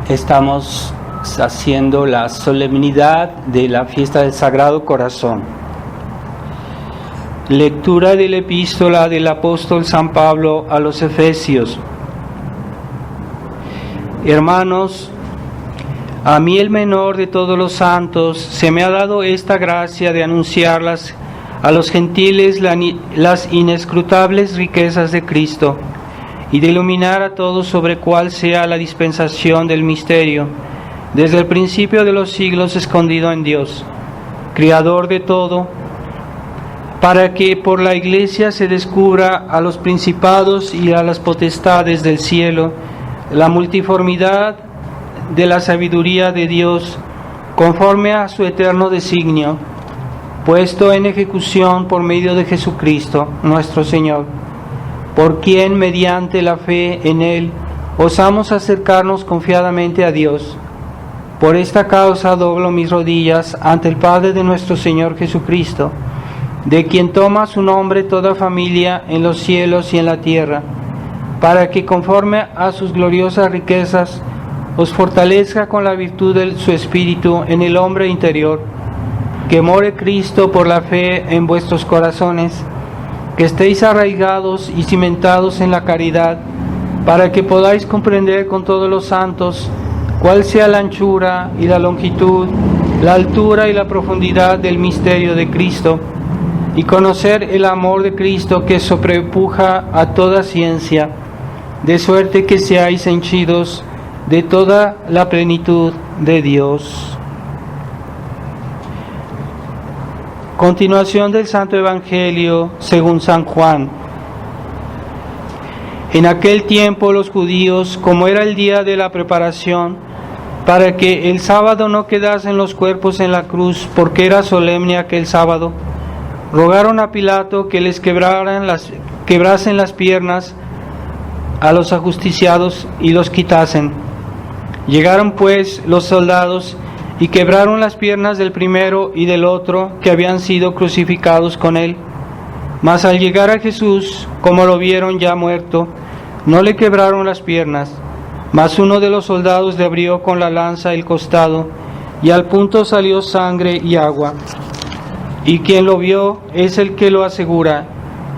Estamos haciendo la solemnidad de la fiesta del Sagrado Corazón. Lectura de la epístola del apóstol San Pablo a los Efesios. Hermanos, a mí, el menor de todos los santos, se me ha dado esta gracia de anunciarlas a los gentiles las inescrutables riquezas de Cristo y de iluminar a todos sobre cuál sea la dispensación del misterio, desde el principio de los siglos escondido en Dios, Creador de todo, para que por la Iglesia se descubra a los principados y a las potestades del cielo la multiformidad de la sabiduría de Dios, conforme a su eterno designio, puesto en ejecución por medio de Jesucristo, nuestro Señor, por quien, mediante la fe en Él, osamos acercarnos confiadamente a Dios. Por esta causa doblo mis rodillas ante el Padre de nuestro Señor Jesucristo, de quien toma su nombre toda familia en los cielos y en la tierra, para que conforme a sus gloriosas riquezas os fortalezca con la virtud de su Espíritu en el hombre interior, que more Cristo por la fe en vuestros corazones, que estéis arraigados y cimentados en la caridad, para que podáis comprender con todos los santos cuál sea la anchura y la longitud, la altura y la profundidad del misterio de Cristo, y conocer el amor de Cristo que sobrepuja a toda ciencia, de suerte que seáis henchidos de toda la plenitud de Dios. Continuación del Santo Evangelio según San Juan. En aquel tiempo los judíos, como era el día de la preparación, para que el sábado no quedasen los cuerpos en la cruz, porque era solemne aquel sábado, rogaron a Pilato que les quebrasen las piernas a los ajusticiados y los quitasen. Llegaron pues los soldados y quebraron las piernas del primero y del otro que habían sido crucificados con él. Mas al llegar a Jesús, como lo vieron ya muerto, no le quebraron las piernas. Mas uno de los soldados le abrió con la lanza el costado, y al punto salió sangre y agua. Y quien lo vio es el que lo asegura,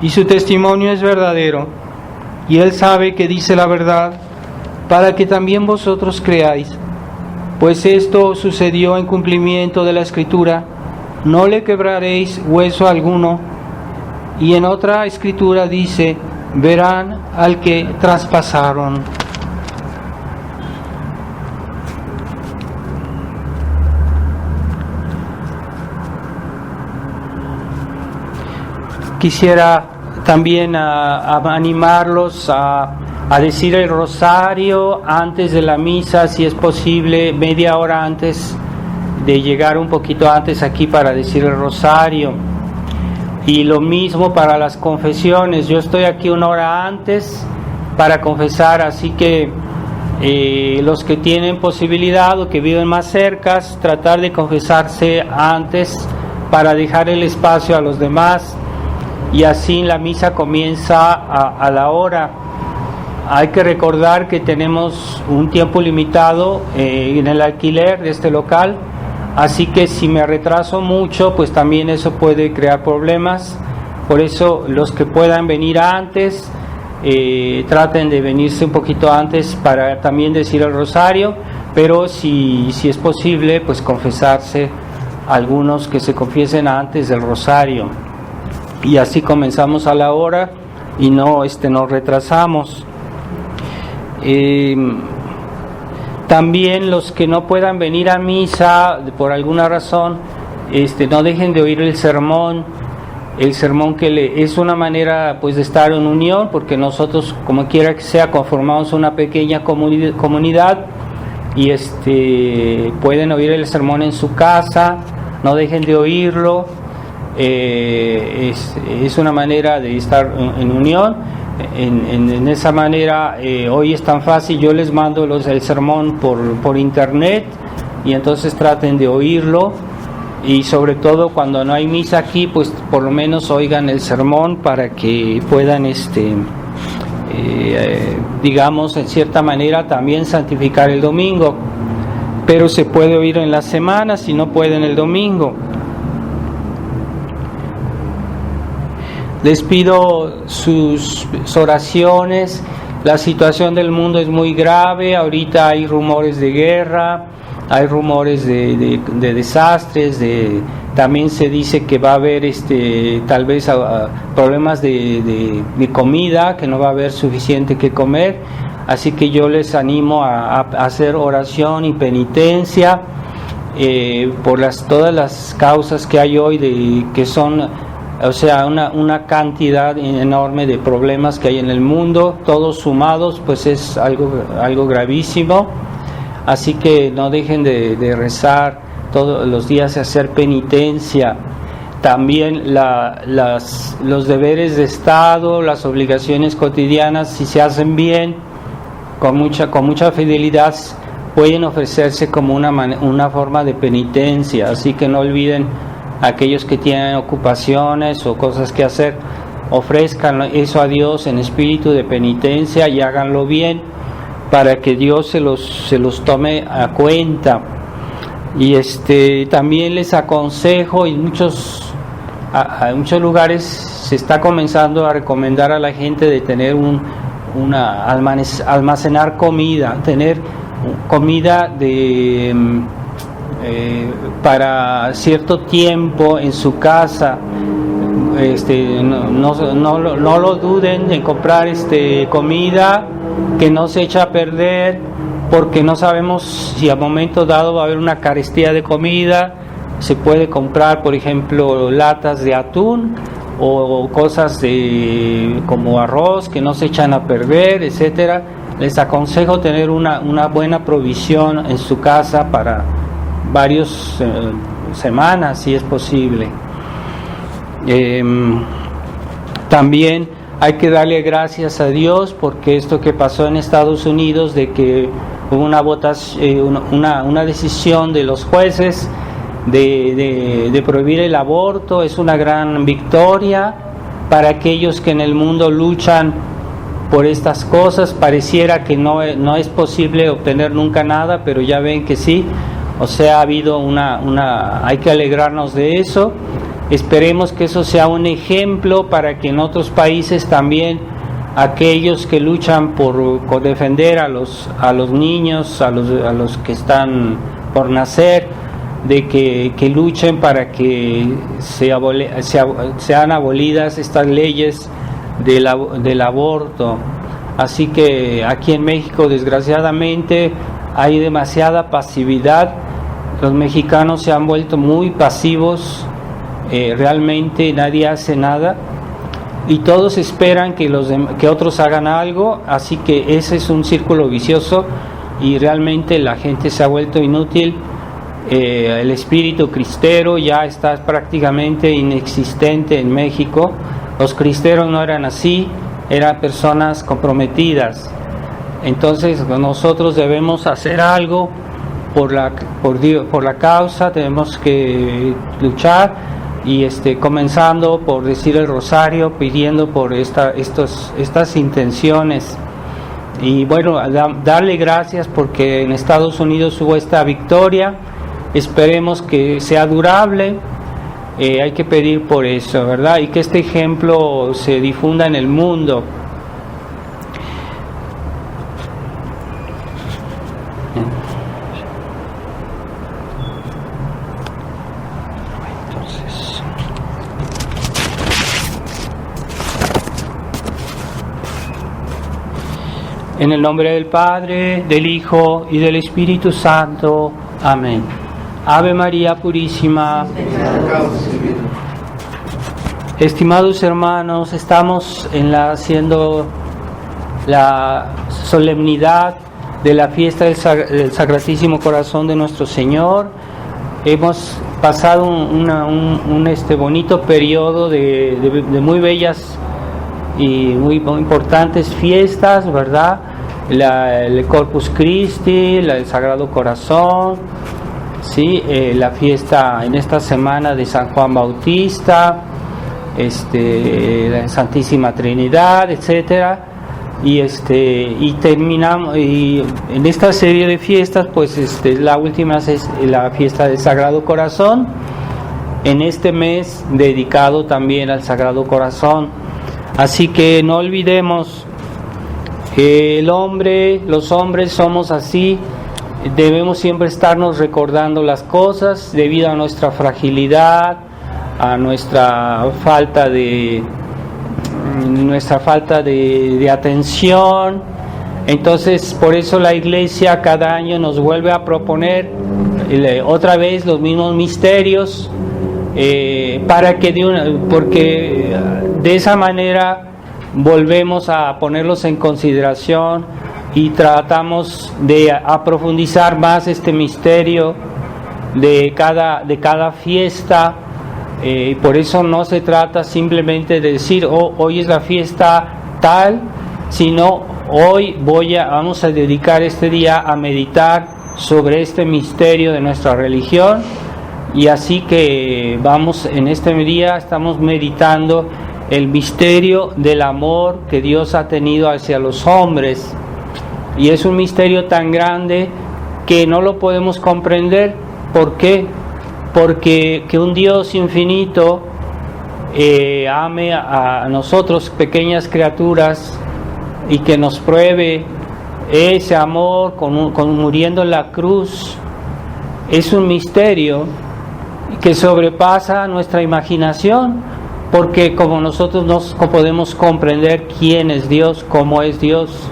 y su testimonio es verdadero. Y él sabe que dice la verdad, para que también vosotros creáis. Pues esto sucedió en cumplimiento de la Escritura: no le quebraréis hueso alguno. Y en otra Escritura dice: verán al que traspasaron. Quisiera también animarlos a decir el rosario antes de la misa, si es posible, media hora antes de llegar, un poquito antes aquí para decir el rosario. Y lo mismo para las confesiones. Yo estoy aquí una hora antes para confesar, así que los que tienen posibilidad o que viven más cerca, tratar de confesarse antes para dejar el espacio a los demás, y así la misa comienza a la hora. Hay que recordar que tenemos un tiempo limitado en el alquiler de este local, así que si me retraso mucho, pues también eso puede crear problemas. Por eso los que puedan venir antes, traten de venirse un poquito antes para también decir el rosario, pero si es posible, pues confesarse, algunos que se confiesen antes del rosario. Y así comenzamos a la hora y no retrasamos. También los que no puedan venir a misa por alguna razón, no dejen de oír el sermón que es una manera pues de estar en unión, porque nosotros, como quiera que sea, conformamos una pequeña comunidad, y pueden oír el sermón en su casa, no dejen de oírlo. Es una manera de estar en unión. En esa manera, hoy es tan fácil, yo les mando el sermón por internet, y entonces traten de oírlo, y sobre todo cuando no hay misa aquí, pues por lo menos oigan el sermón para que puedan digamos, en cierta manera también santificar el domingo, pero se puede oír en la semana si no puede en el domingo. Les pido sus oraciones. La situación del mundo es muy grave. Ahorita hay rumores de guerra, hay rumores de desastres, también se dice que va a haber tal vez problemas de comida, que no va a haber suficiente que comer. Así que yo les animo a hacer oración y penitencia por todas las causas que hay hoy, que son, o sea, una cantidad enorme de problemas que hay en el mundo, todos sumados, pues es algo gravísimo. Así que no dejen de rezar todos los días, hacer penitencia. También los deberes de Estado, las obligaciones cotidianas, si se hacen bien, con mucha fidelidad, pueden ofrecerse como una forma de penitencia. Así que no olviden, aquellos que tienen ocupaciones o cosas que hacer, ofrezcan eso a Dios en espíritu de penitencia y háganlo bien, para que Dios se los tome a cuenta. Y también les aconsejo, en muchos lugares se está comenzando a recomendar a la gente de tener almacenar comida, tener comida para cierto tiempo en su casa. No lo duden en comprar comida que no se echa a perder, porque no sabemos si a momento dado va a haber una carestía de comida. Se puede comprar, por ejemplo, latas de atún o cosas como arroz que no se echan a perder, etcétera. Les aconsejo tener una buena provisión en su casa para varias semanas, si es posible. También hay que darle gracias a Dios, porque esto que pasó en Estados Unidos, de que hubo una decisión de los jueces de prohibir el aborto, es una gran victoria para aquellos que en el mundo luchan por estas cosas. Pareciera que no es posible obtener nunca nada, pero ya ven que sí. O sea, ha habido hay que alegrarnos de eso. Esperemos que eso sea un ejemplo para que en otros países también aquellos que luchan por defender a los niños, a los que están por nacer, de que luchen para que sean abolidas estas leyes del aborto. Así que aquí en México, desgraciadamente, hay demasiada pasividad. Los mexicanos se han vuelto muy pasivos. Realmente nadie hace nada y todos esperan que otros hagan algo, así que ese es un círculo vicioso y realmente la gente se ha vuelto inútil. El espíritu cristero ya está prácticamente inexistente en México. Los cristeros no eran así, eran personas comprometidas. Entonces nosotros debemos hacer algo por la causa, tenemos que luchar. Y comenzando por decir el rosario, pidiendo por estas intenciones. Y bueno, darle gracias porque en Estados Unidos hubo esta victoria. Esperemos que sea durable. Hay que pedir por eso, ¿verdad? Y que este ejemplo se difunda en el mundo. En el nombre del Padre, del Hijo y del Espíritu Santo. Amén. Ave María Purísima. Estimados hermanos, estamos haciendo la solemnidad de la fiesta del Sacratísimo Corazón de nuestro Señor. Hemos pasado un bonito periodo de muy bellas y muy importantes fiestas, ¿verdad? El Corpus Christi, el Sagrado Corazón, ¿sí? La fiesta en esta semana de San Juan Bautista, la Santísima Trinidad, etcétera. y terminamos, y en esta serie de fiestas, pues la última es la fiesta del Sagrado Corazón, en este mes dedicado también al Sagrado Corazón. Así que no olvidemos que los hombres somos así, debemos siempre estarnos recordando las cosas debido a nuestra fragilidad, a nuestra falta de atención. Entonces, por eso la Iglesia cada año nos vuelve a proponer otra vez los mismos misterios, porque de esa manera volvemos a ponerlos en consideración y tratamos de profundizar más este misterio de cada fiesta. Por eso no se trata simplemente de decir hoy es la fiesta tal, sino hoy vamos a dedicar este día a meditar sobre este misterio de nuestra religión, y así que en este día estamos meditando el misterio del amor que Dios ha tenido hacia los hombres, y es un misterio tan grande que no lo podemos comprender. ¿Por qué? Porque que un Dios infinito ame a nosotros, pequeñas criaturas, y que nos pruebe ese amor muriendo en la cruz, es un misterio que sobrepasa nuestra imaginación, porque como nosotros no podemos comprender quién es Dios, cómo es Dios,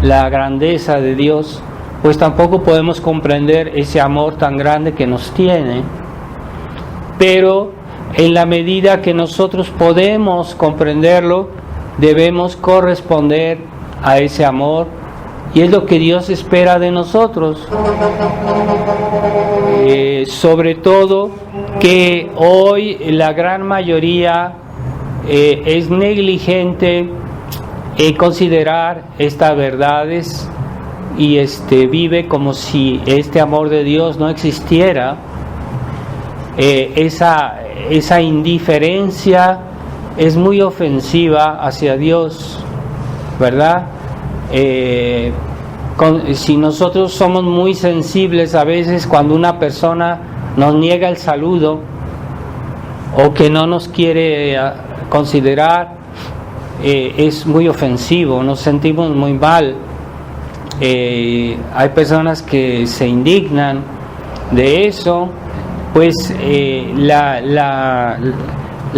la grandeza de Dios, pues tampoco podemos comprender ese amor tan grande que nos tiene. Pero en la medida que nosotros podemos comprenderlo, debemos corresponder a ese amor, y es lo que Dios espera de nosotros. Sobre todo que hoy la gran mayoría es negligente en considerar estas verdades, y vive como si este amor de Dios no existiera. Esa indiferencia es muy ofensiva hacia Dios, ¿verdad? Si nosotros somos muy sensibles a veces cuando una persona nos niega el saludo o que no nos quiere considerar, es muy ofensivo, nos sentimos muy mal. Hay personas que se indignan de eso, pues la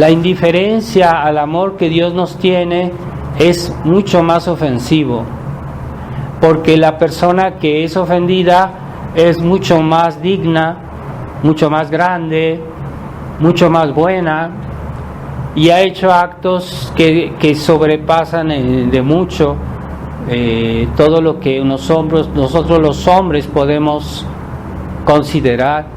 indiferencia al amor que Dios nos tiene es mucho más ofensivo, porque la persona que es ofendida es mucho más digna, mucho más grande, mucho más buena, y ha hecho actos que sobrepasan de mucho todo lo que nosotros los hombres podemos considerar.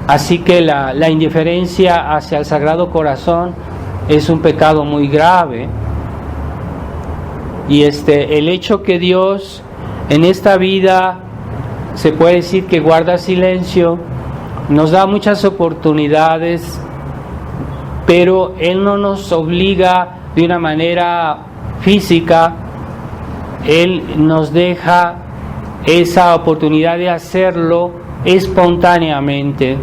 Así que la indiferencia hacia el Sagrado Corazón es un pecado muy grave, y el hecho que Dios en esta vida, se puede decir que guarda silencio, nos da muchas oportunidades, pero Él no nos obliga de una manera física. Él nos deja esa oportunidad de hacerlo espontáneamente,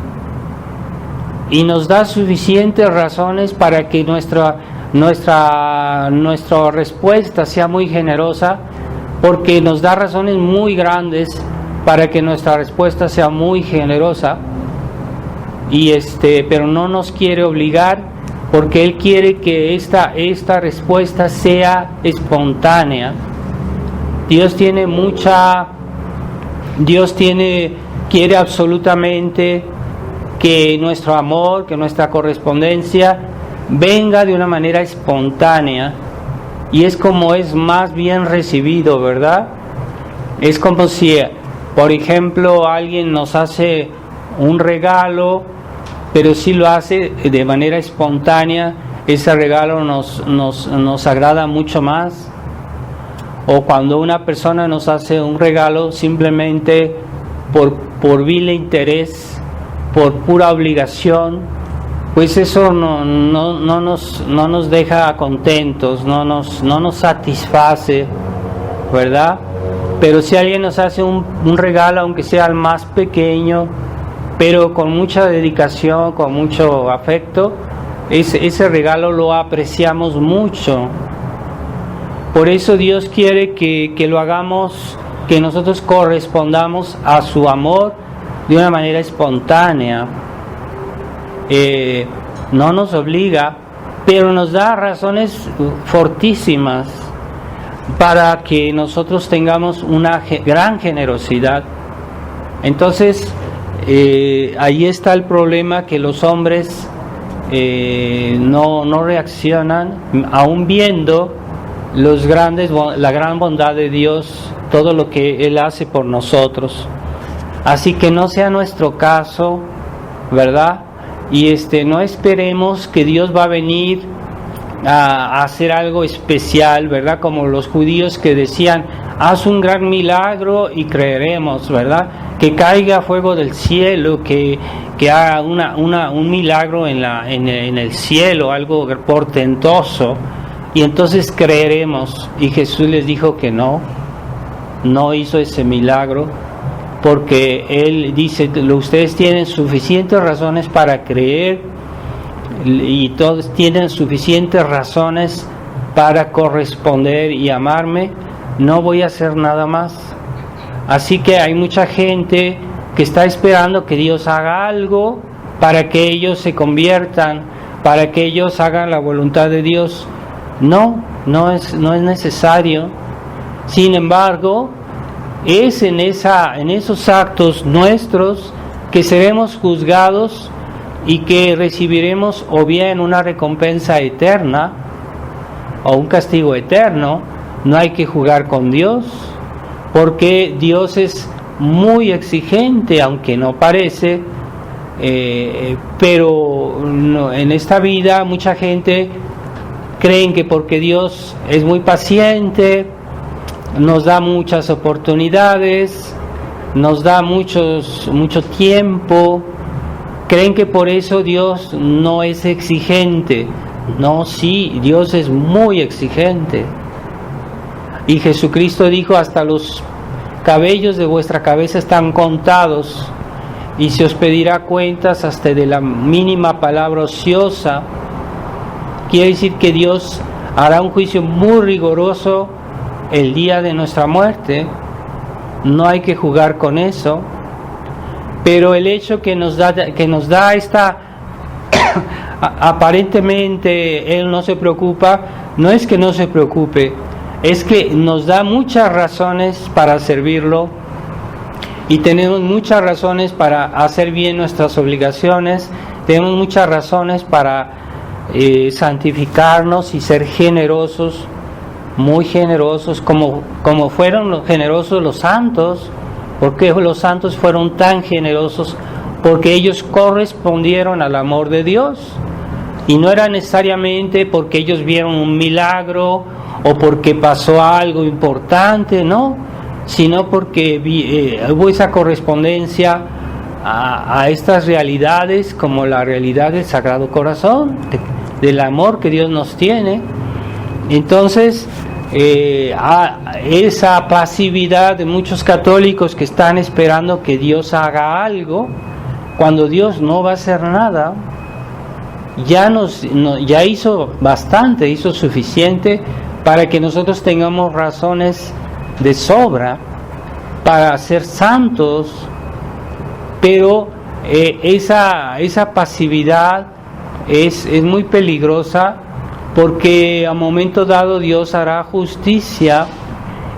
y nos da suficientes razones para que nuestra respuesta sea muy generosa, porque nos da razones muy grandes para que nuestra respuesta sea muy generosa, y pero no nos quiere obligar, porque Él quiere que esta respuesta sea espontánea. Dios quiere absolutamente que nuestro amor, que nuestra correspondencia venga de una manera espontánea, y es como es más bien recibido, ¿verdad? Es como si, por ejemplo, alguien nos hace un regalo, pero si lo hace de manera espontánea, ese regalo nos agrada mucho más. O cuando una persona nos hace un regalo simplemente por vil interés, por pura obligación, pues eso no nos deja contentos, no nos satisface, ¿verdad? Pero si alguien nos hace un regalo, aunque sea el más pequeño, pero con mucha dedicación, con mucho afecto, ese regalo lo apreciamos mucho. Por eso Dios quiere que lo hagamos, que nosotros correspondamos a su amor de una manera espontánea. No nos obliga, pero nos da razones fortísimas para que nosotros tengamos una gran generosidad. Entonces, ahí está el problema, que los hombres no reaccionan, aún viendo la gran bondad de Dios, todo lo que Él hace por nosotros. Así que no sea nuestro caso, ¿verdad? Y no esperemos que Dios va a venir a hacer algo especial, ¿verdad? Como los judíos que decían, haz un gran milagro y creeremos, ¿verdad? Que caiga fuego del cielo, que haga un milagro en el cielo, algo portentoso, y entonces creeremos. Y Jesús les dijo que no hizo ese milagro, porque Él dice, ustedes tienen suficientes razones para creer, y todos tienen suficientes razones para corresponder y amarme, no voy a hacer nada más. Así que hay mucha gente que está esperando que Dios haga algo para que ellos se conviertan, para que ellos hagan la voluntad de Dios. No es necesario. Sin embargo, es en esos actos nuestros que seremos juzgados y que recibiremos o bien una recompensa eterna o un castigo eterno. No hay que jugar con Dios, porque Dios es muy exigente, aunque no parece, pero en esta vida mucha gente creen que porque Dios es muy paciente, nos da muchas oportunidades, nos da mucho tiempo, creen que por eso Dios no es exigente. No, sí, Dios es muy exigente. Y Jesucristo dijo, hasta los cabellos de vuestra cabeza están contados, y se os pedirá cuentas hasta de la mínima palabra ociosa. Quiere decir que Dios hará un juicio muy riguroso el día de nuestra muerte. No hay que jugar con eso. Pero el hecho que nos da esta aparentemente Él no se preocupa, no es que no se preocupe, es que nos da muchas razones para servirlo, y tenemos muchas razones para hacer bien nuestras obligaciones, tenemos muchas razones para santificarnos y ser generosos, muy generosos, como fueron los generosos los santos. Porque los santos fueron tan generosos, porque ellos correspondieron al amor de Dios, y no era necesariamente porque ellos vieron un milagro o porque pasó algo importante, no, sino porque hubo esa correspondencia a estas realidades, como la realidad del Sagrado Corazón, del amor que Dios nos tiene. Entonces, esa pasividad de muchos católicos que están esperando que Dios haga algo, cuando Dios no va a hacer nada, ya hizo bastante, hizo suficiente para que nosotros tengamos razones de sobra para ser santos. Pero esa pasividad es muy peligrosa, porque a momento dado Dios hará justicia,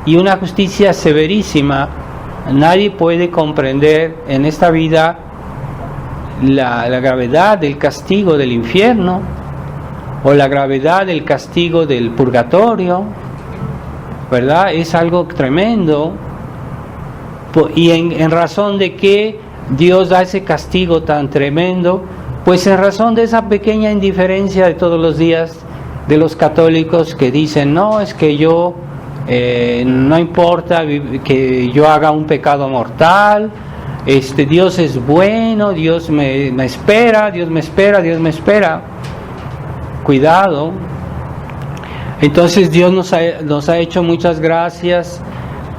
y una justicia severísima. Nadie puede comprender en esta vida la gravedad del castigo del infierno, o la gravedad del castigo del purgatorio, ¿verdad? Es algo tremendo. Y en razón de que Dios da ese castigo tan tremendo, pues en razón de esa pequeña indiferencia de todos los días de los católicos, que dicen, no, es que no importa que yo haga un pecado mortal, Dios es bueno, Dios me espera, Dios me espera, Dios me espera. Cuidado. Entonces Dios nos ha hecho muchas gracias,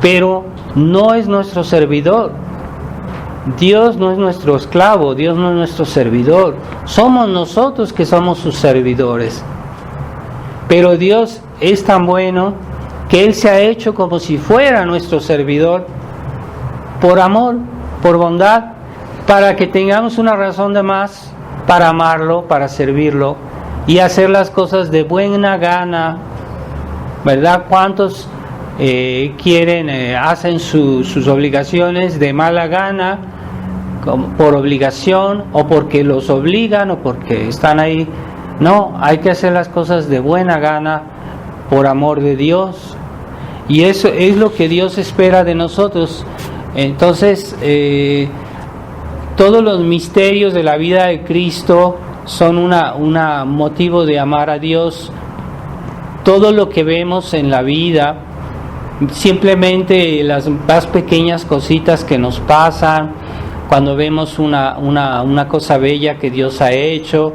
pero no es nuestro servidor. Dios no es nuestro esclavo, Dios no es nuestro servidor. Somos nosotros que somos sus servidores. Pero Dios es tan bueno que Él se ha hecho como si fuera nuestro servidor por amor, por bondad, para que tengamos una razón de más para amarlo, para servirlo y hacer las cosas de buena gana, ¿verdad? ¿Cuántos hacen sus obligaciones de mala gana, por obligación o porque los obligan o porque están ahí? No, hay que hacer las cosas de buena gana por amor de Dios, y eso es lo que Dios espera de nosotros. Entonces todos los misterios de la vida de Cristo son una motivo de amar a Dios. Todo lo que vemos en la vida, simplemente las más pequeñas cositas que nos pasan, cuando vemos una cosa bella que Dios ha hecho,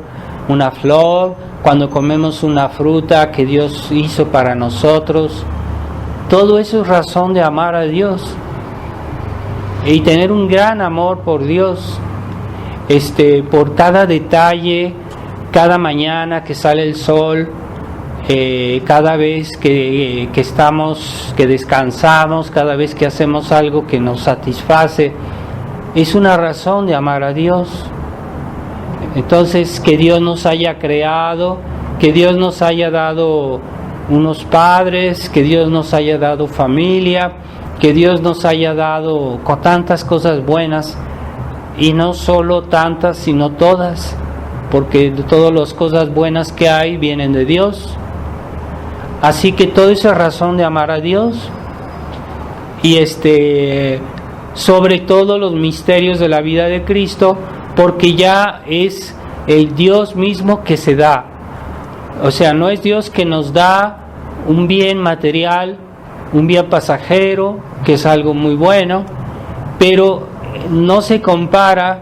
una flor, cuando comemos una fruta que Dios hizo para nosotros, todo eso es razón de amar a Dios y tener un gran amor por Dios, por cada detalle, cada mañana que sale el sol, cada vez que descansamos, cada vez que hacemos algo que nos satisface, es una razón de amar a Dios. Entonces, que Dios nos haya creado, que Dios nos haya dado unos padres, que Dios nos haya dado familia, que Dios nos haya dado con tantas cosas buenas, y no solo tantas, sino todas, porque todas las cosas buenas que hay vienen de Dios. Así que todo eso es razón de amar a Dios. Y sobre todo los misterios de la vida de Cristo, porque ya es el Dios mismo que se da. O sea, no es Dios que nos da un bien material, un bien pasajero, que es algo muy bueno, pero no se compara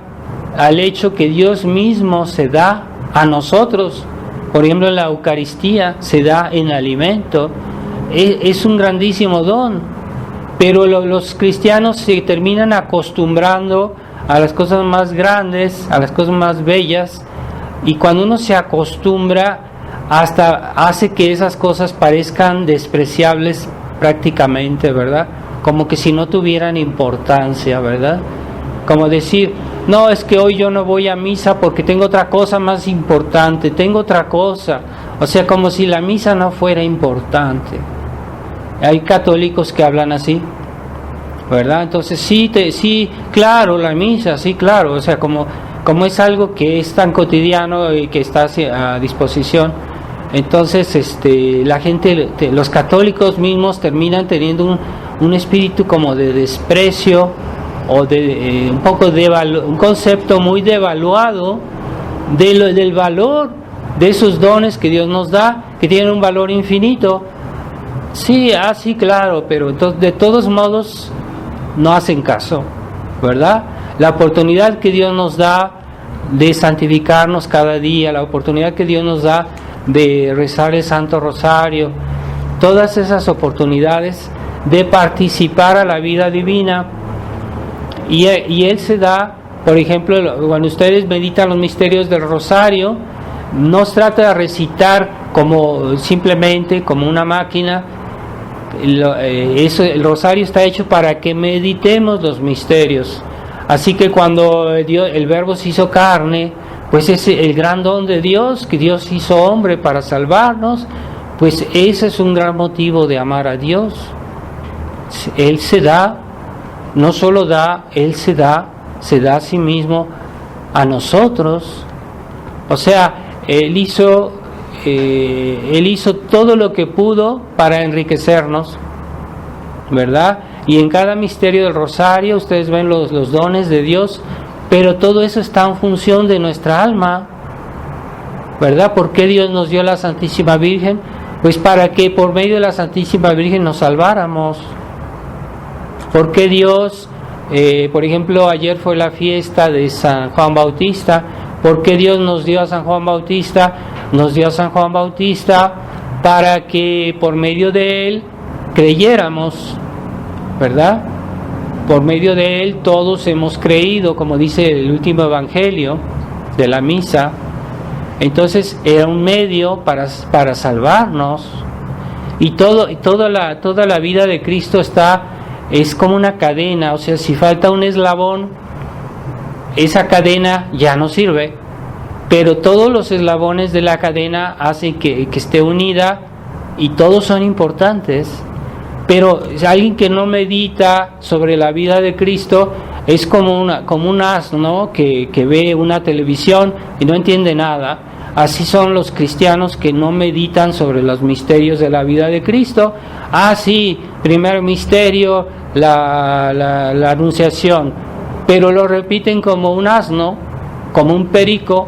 al hecho que Dios mismo se da a nosotros. Por ejemplo, en la Eucaristía se da en alimento. Es un grandísimo don, pero los cristianos se terminan acostumbrando a las cosas más grandes, a las cosas más bellas, y cuando uno se acostumbra, hasta hace que esas cosas parezcan despreciables prácticamente, ¿verdad? Como que si no tuvieran importancia, ¿verdad? Como decir, no, es que hoy yo no voy a misa porque tengo otra cosa más importante, tengo otra cosa. O sea, como si la misa no fuera importante. Hay católicos que hablan así, ¿verdad? Entonces sí, claro, la misa, sí, claro. O sea, como es algo que es tan cotidiano y que está a disposición, entonces la gente, los católicos mismos terminan teniendo un espíritu como de desprecio, o de un poco un concepto muy devaluado del valor de esos dones que Dios nos da, que tienen un valor infinito. Sí, claro, pero entonces, de todos modos no hacen caso, ¿verdad? La oportunidad que Dios nos da de santificarnos cada día, la oportunidad que Dios nos da de rezar el Santo Rosario, todas esas oportunidades de participar a la vida divina. Y Él se da, por ejemplo, cuando ustedes meditan los misterios del Rosario, no se trata de recitar simplemente como una máquina. El Rosario está hecho para que meditemos los misterios. Así que cuando el Verbo se hizo carne, pues es el gran don de Dios, que Dios hizo hombre para salvarnos, pues ese es un gran motivo de amar a Dios. Él se da. No solo da, Él se da a sí mismo a nosotros. O sea, Él hizo todo lo que pudo para enriquecernos, ¿verdad? Y en cada misterio del Rosario ustedes ven los dones de Dios, pero todo eso está en función de nuestra alma, ¿verdad? ¿Por qué Dios nos dio la Santísima Virgen? Pues para que por medio de la Santísima Virgen nos salváramos. ¿Por qué Dios Por ejemplo, ayer fue la fiesta de San Juan Bautista. ¿Por qué Dios nos dio a San Juan Bautista? Nos dio a San Juan Bautista para que por medio de él creyéramos, ¿verdad? Por medio de él todos hemos creído, como dice el último evangelio de la misa. Entonces era un medio para salvarnos. Y toda la vida de Cristo es como una cadena. O sea, si falta un eslabón, esa cadena ya no sirve, pero todos los eslabones de la cadena hacen que esté unida, y todos son importantes. Pero alguien que no medita sobre la vida de Cristo es como un asno, ¿no? que ve una televisión y no entiende nada. Así son los cristianos que no meditan sobre los misterios de la vida de Cristo. Sí, primer misterio, la anunciación, pero lo repiten como un asno, como un perico,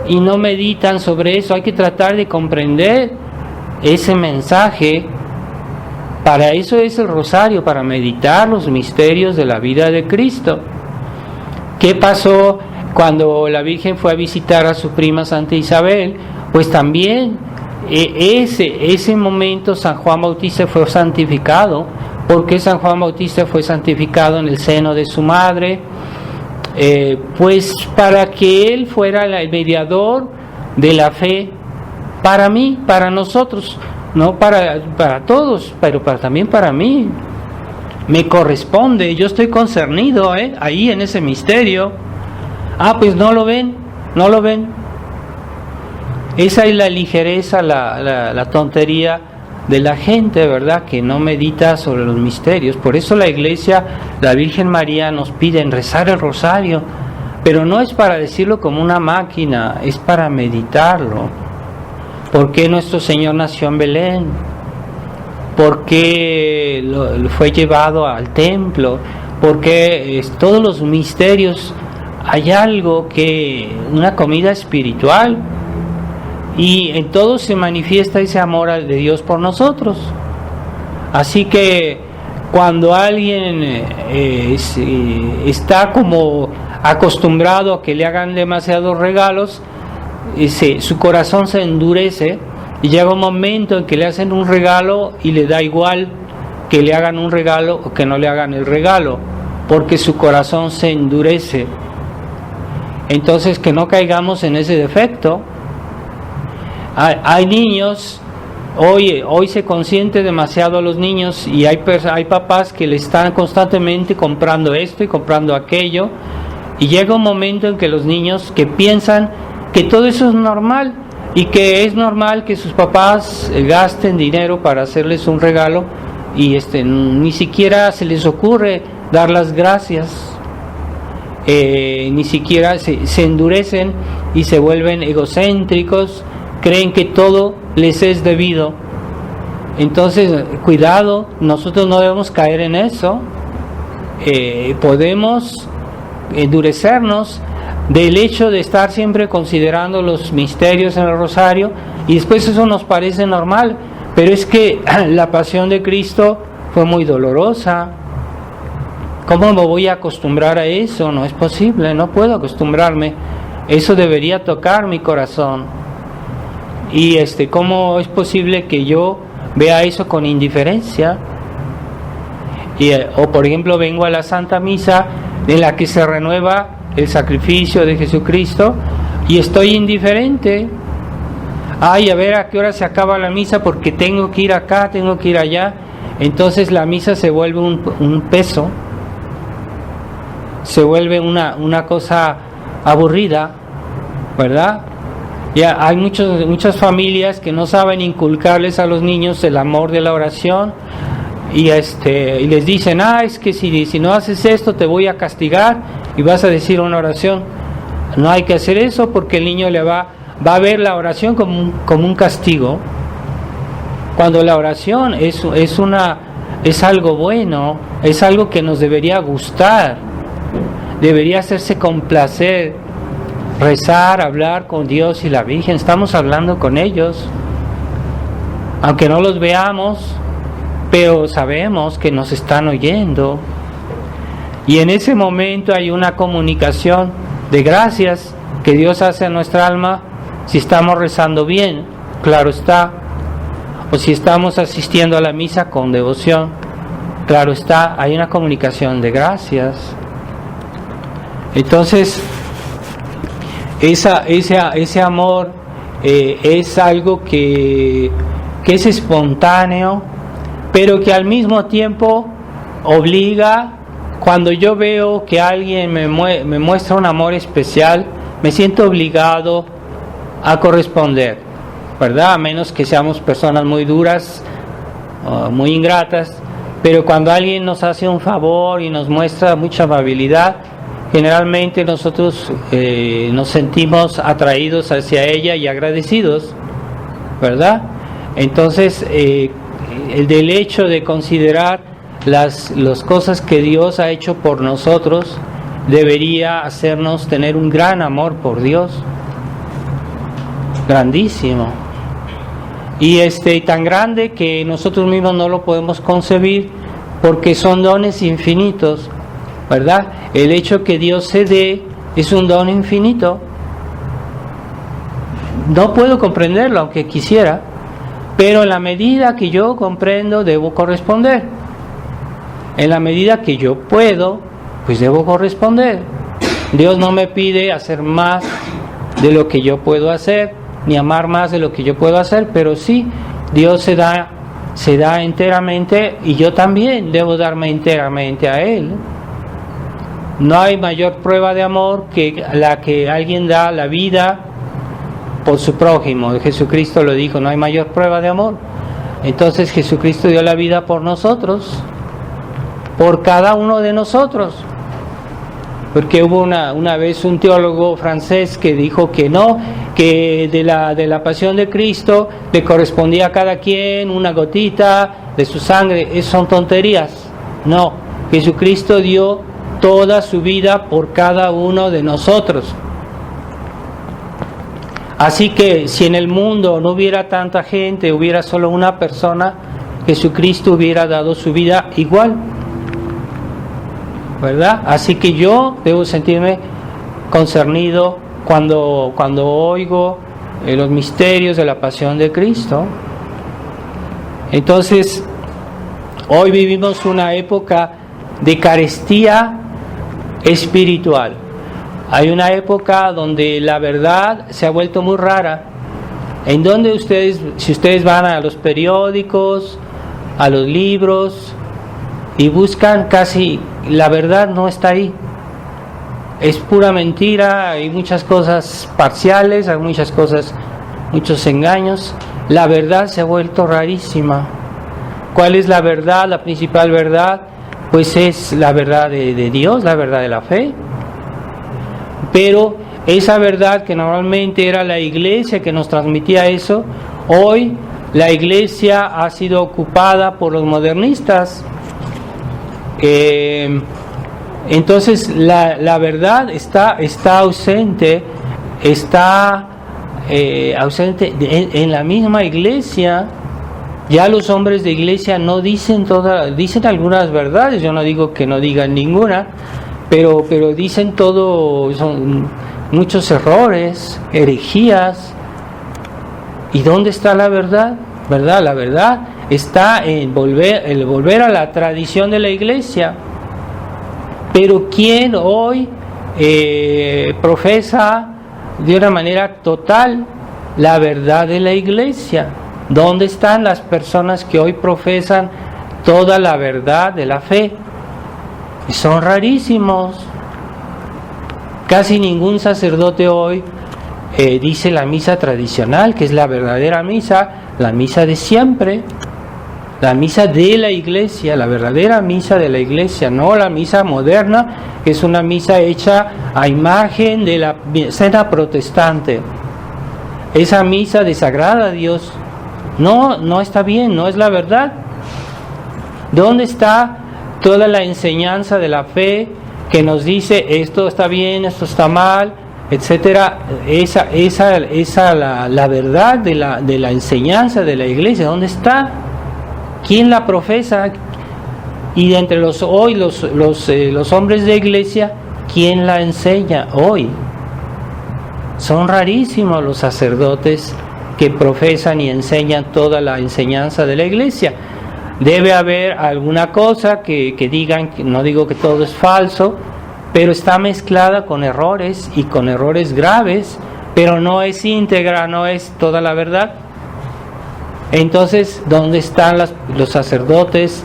y no meditan sobre eso. Hay que tratar de comprender ese mensaje. Para eso es el rosario, para meditar los misterios de la vida de Cristo. ¿Qué pasó cuando la Virgen fue a visitar a su prima Santa Isabel? Pues también ese momento San Juan Bautista fue santificado. ¿Por qué San Juan Bautista fue santificado en el seno de su madre? Pues para que él fuera el mediador de la fe para mí, para nosotros, no para todos, pero también para mí. Me corresponde, yo estoy concernido ahí en ese misterio. Pues no lo ven. Esa es la ligereza, la tontería de la gente, ¿verdad?, que no medita sobre los misterios. Por eso la Iglesia, la Virgen María, nos pide rezar el rosario, pero no es para decirlo como una máquina, es para meditarlo. ¿Por qué nuestro Señor nació en Belén? ¿Por qué fue llevado al templo? ¿Por qué todos los misterios? Hay algo una comida espiritual, y en todo se manifiesta ese amor de Dios por nosotros. Así que cuando alguien está como acostumbrado a que le hagan demasiados regalos, su corazón se endurece, y llega un momento en que le hacen un regalo y le da igual que le hagan un regalo o que no le hagan el regalo, porque su corazón se endurece. Entonces, que no caigamos en ese defecto. Hay niños, hoy se consiente demasiado a los niños, y hay papás que le están constantemente comprando esto y comprando aquello, y llega un momento en que los niños que piensan que todo eso es normal, y que es normal que sus papás gasten dinero para hacerles un regalo, y ni siquiera se les ocurre dar las gracias. Ni siquiera se endurecen y se vuelven egocéntricos, creen que todo les es debido. Entonces, cuidado, nosotros no debemos caer en eso. Podemos endurecernos del hecho de estar siempre considerando los misterios en el rosario, y después eso nos parece normal, pero es que la pasión de Cristo fue muy dolorosa. ¿Cómo me voy a acostumbrar a eso? No es posible, no puedo acostumbrarme. Eso debería tocar mi corazón. Y ¿cómo es posible que yo vea eso con indiferencia? O por ejemplo, vengo a la Santa Misa en la que se renueva el sacrificio de Jesucristo, y estoy indiferente. A ver a qué hora se acaba la misa, porque tengo que ir acá, tengo que ir allá. Entonces la misa se vuelve un peso, se vuelve una cosa aburrida, ¿verdad? Ya hay muchas familias que no saben inculcarles a los niños el amor de la oración, y les dicen, es que si no haces esto te voy a castigar y vas a decir una oración. No hay que hacer eso, porque el niño va a ver la oración como un castigo, cuando la oración es algo bueno, es algo que nos debería gustar, debería hacerse con placer. Rezar, hablar con Dios y la Virgen, estamos hablando con ellos, aunque no los veamos, pero sabemos que nos están oyendo. Y en ese momento hay una comunicación de gracias que Dios hace a nuestra alma si estamos rezando bien, claro está, o si estamos asistiendo a la misa con devoción, claro está, hay una comunicación de gracias. Entonces, ese amor es algo que es espontáneo, pero que al mismo tiempo obliga. Cuando yo veo que alguien me muestra un amor especial, me siento obligado a corresponder, ¿verdad? A menos que seamos personas muy duras, muy ingratas, pero cuando alguien nos hace un favor y nos muestra mucha amabilidad, generalmente nosotros nos sentimos atraídos hacia ella y agradecidos, ¿verdad? Entonces, el hecho de considerar las cosas que Dios ha hecho por nosotros debería hacernos tener un gran amor por Dios, grandísimo, y tan grande que nosotros mismos no lo podemos concebir, porque son dones infinitos, ¿verdad? El hecho que Dios se dé es un don infinito. No puedo comprenderlo aunque quisiera, pero en la medida que yo comprendo debo corresponder. En la medida que yo puedo, pues debo corresponder. Dios no me pide hacer más de lo que yo puedo hacer, ni amar más de lo que yo puedo hacer, pero sí, Dios se da enteramente, y yo también debo darme enteramente a Él. No hay mayor prueba de amor que la que alguien da la vida por su prójimo. Jesucristo lo dijo, no hay mayor prueba de amor. Entonces Jesucristo dio la vida por nosotros, por cada uno de nosotros, porque hubo una vez un teólogo francés que dijo que no, que de la pasión de Cristo le correspondía a cada quien una gotita de su sangre. Son tonterías. No, Jesucristo dio toda su vida por cada uno de nosotros. Así que si en el mundo no hubiera tanta gente, hubiera solo una persona, Jesucristo hubiera dado su vida igual, ¿verdad? Así que yo debo sentirme concernido cuando oigo los misterios de la pasión de Cristo. Entonces, hoy vivimos una época de carestía espiritual. Hay una época donde la verdad se ha vuelto muy rara, en donde si ustedes van a los periódicos, a los libros y buscan, casi la verdad no está ahí. Es pura mentira, hay muchas cosas parciales, hay muchos engaños. La verdad se ha vuelto rarísima. ¿Cuál es la verdad? La principal verdad, pues es la verdad de Dios, la verdad de la fe. Pero esa verdad que normalmente era la iglesia que nos transmitía eso, hoy la iglesia ha sido ocupada por los modernistas. Entonces la verdad está ausente, ausente en la misma iglesia. Ya los hombres de iglesia no dicen dicen algunas verdades. Yo no digo que no digan ninguna, pero dicen son muchos errores, herejías. ¿Y dónde está la verdad? ¿Verdad? La verdad está en volver a la tradición de la iglesia. Pero ¿quién hoy profesa de una manera total la verdad de la iglesia? ¿Dónde están las personas que hoy profesan toda la verdad de la fe? Y son rarísimos. Casi ningún sacerdote hoy dice la misa tradicional, que es la verdadera misa, la misa de siempre, la misa de la iglesia, la verdadera misa de la iglesia, no la misa moderna, que es una misa hecha a imagen de la cena protestante. Esa misa desagrada a Dios. No está bien, no es la verdad. ¿Dónde está toda la enseñanza de la fe que nos dice esto está bien, esto está mal, etcétera? La verdad de la enseñanza de la iglesia, ¿dónde está? ¿Quién la profesa? Y de entre los hombres de iglesia, ¿quién la enseña hoy? Son rarísimos los sacerdotes que profesan y enseñan toda la enseñanza de la iglesia. Debe haber alguna cosa que digan, no digo que todo es falso, pero está mezclada con errores y con errores graves, pero no es íntegra, no es toda la verdad. Entonces, ¿dónde están los sacerdotes,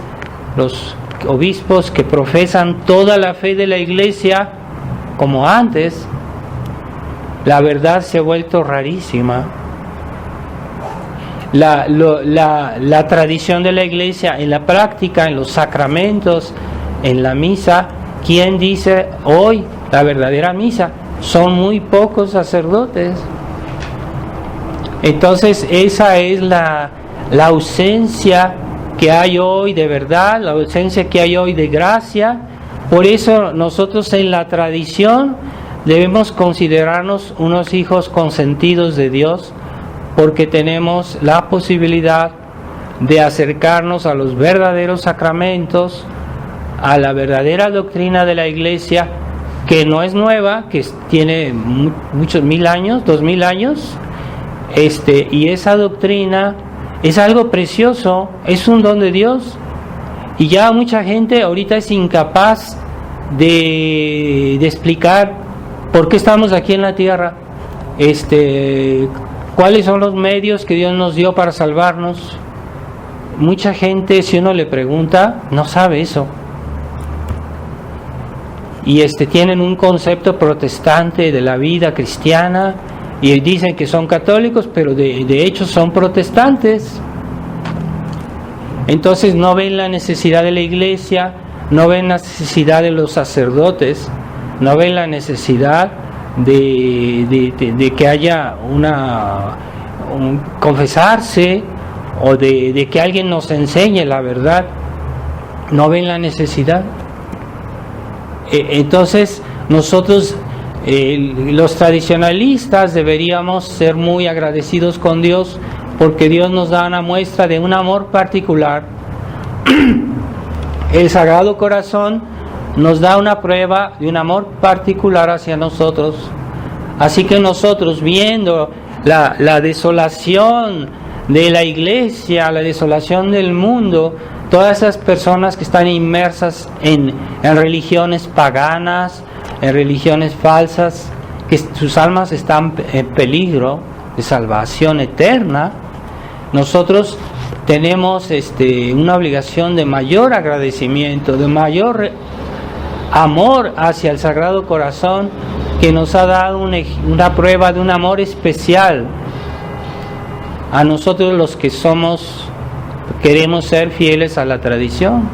los obispos que profesan toda la fe de la iglesia como antes? La verdad se ha vuelto rarísima. La tradición de la iglesia en la práctica, en los sacramentos, en la misa, ¿quién dice hoy la verdadera misa? Son muy pocos sacerdotes. Entonces esa es la ausencia que hay hoy de verdad, la ausencia que hay hoy de gracia. Por eso nosotros en la tradición debemos considerarnos unos hijos consentidos de Dios, porque tenemos la posibilidad de acercarnos a los verdaderos sacramentos, a la verdadera doctrina de la iglesia, que no es nueva, que tiene muchos 1000 años, 2000 años, y esa doctrina es algo precioso, es un don de Dios, y ya mucha gente ahorita es incapaz de explicar por qué estamos aquí en la tierra, cuáles son los medios que Dios nos dio para salvarnos. Mucha gente, si uno le pregunta, no sabe eso. Y tienen un concepto protestante de la vida cristiana y dicen que son católicos, pero de hecho son protestantes. Entonces no ven la necesidad de la iglesia, no ven la necesidad de los sacerdotes, no ven la necesidad de que haya confesarse, o de que alguien nos enseñe la verdad. No ven la necesidad. Entonces nosotros, los tradicionalistas, deberíamos ser muy agradecidos con Dios, porque Dios nos da una muestra de un amor particular. El Sagrado Corazón nos da una prueba de un amor particular hacia nosotros. Así que nosotros, viendo la desolación de la iglesia, la desolación del mundo, todas esas personas que están inmersas en religiones paganas, en religiones falsas, que sus almas están en peligro de salvación eterna, nosotros tenemos una obligación de mayor agradecimiento, de mayor amor hacia el Sagrado Corazón, que nos ha dado una prueba de un amor especial a nosotros los que queremos ser fieles a la tradición.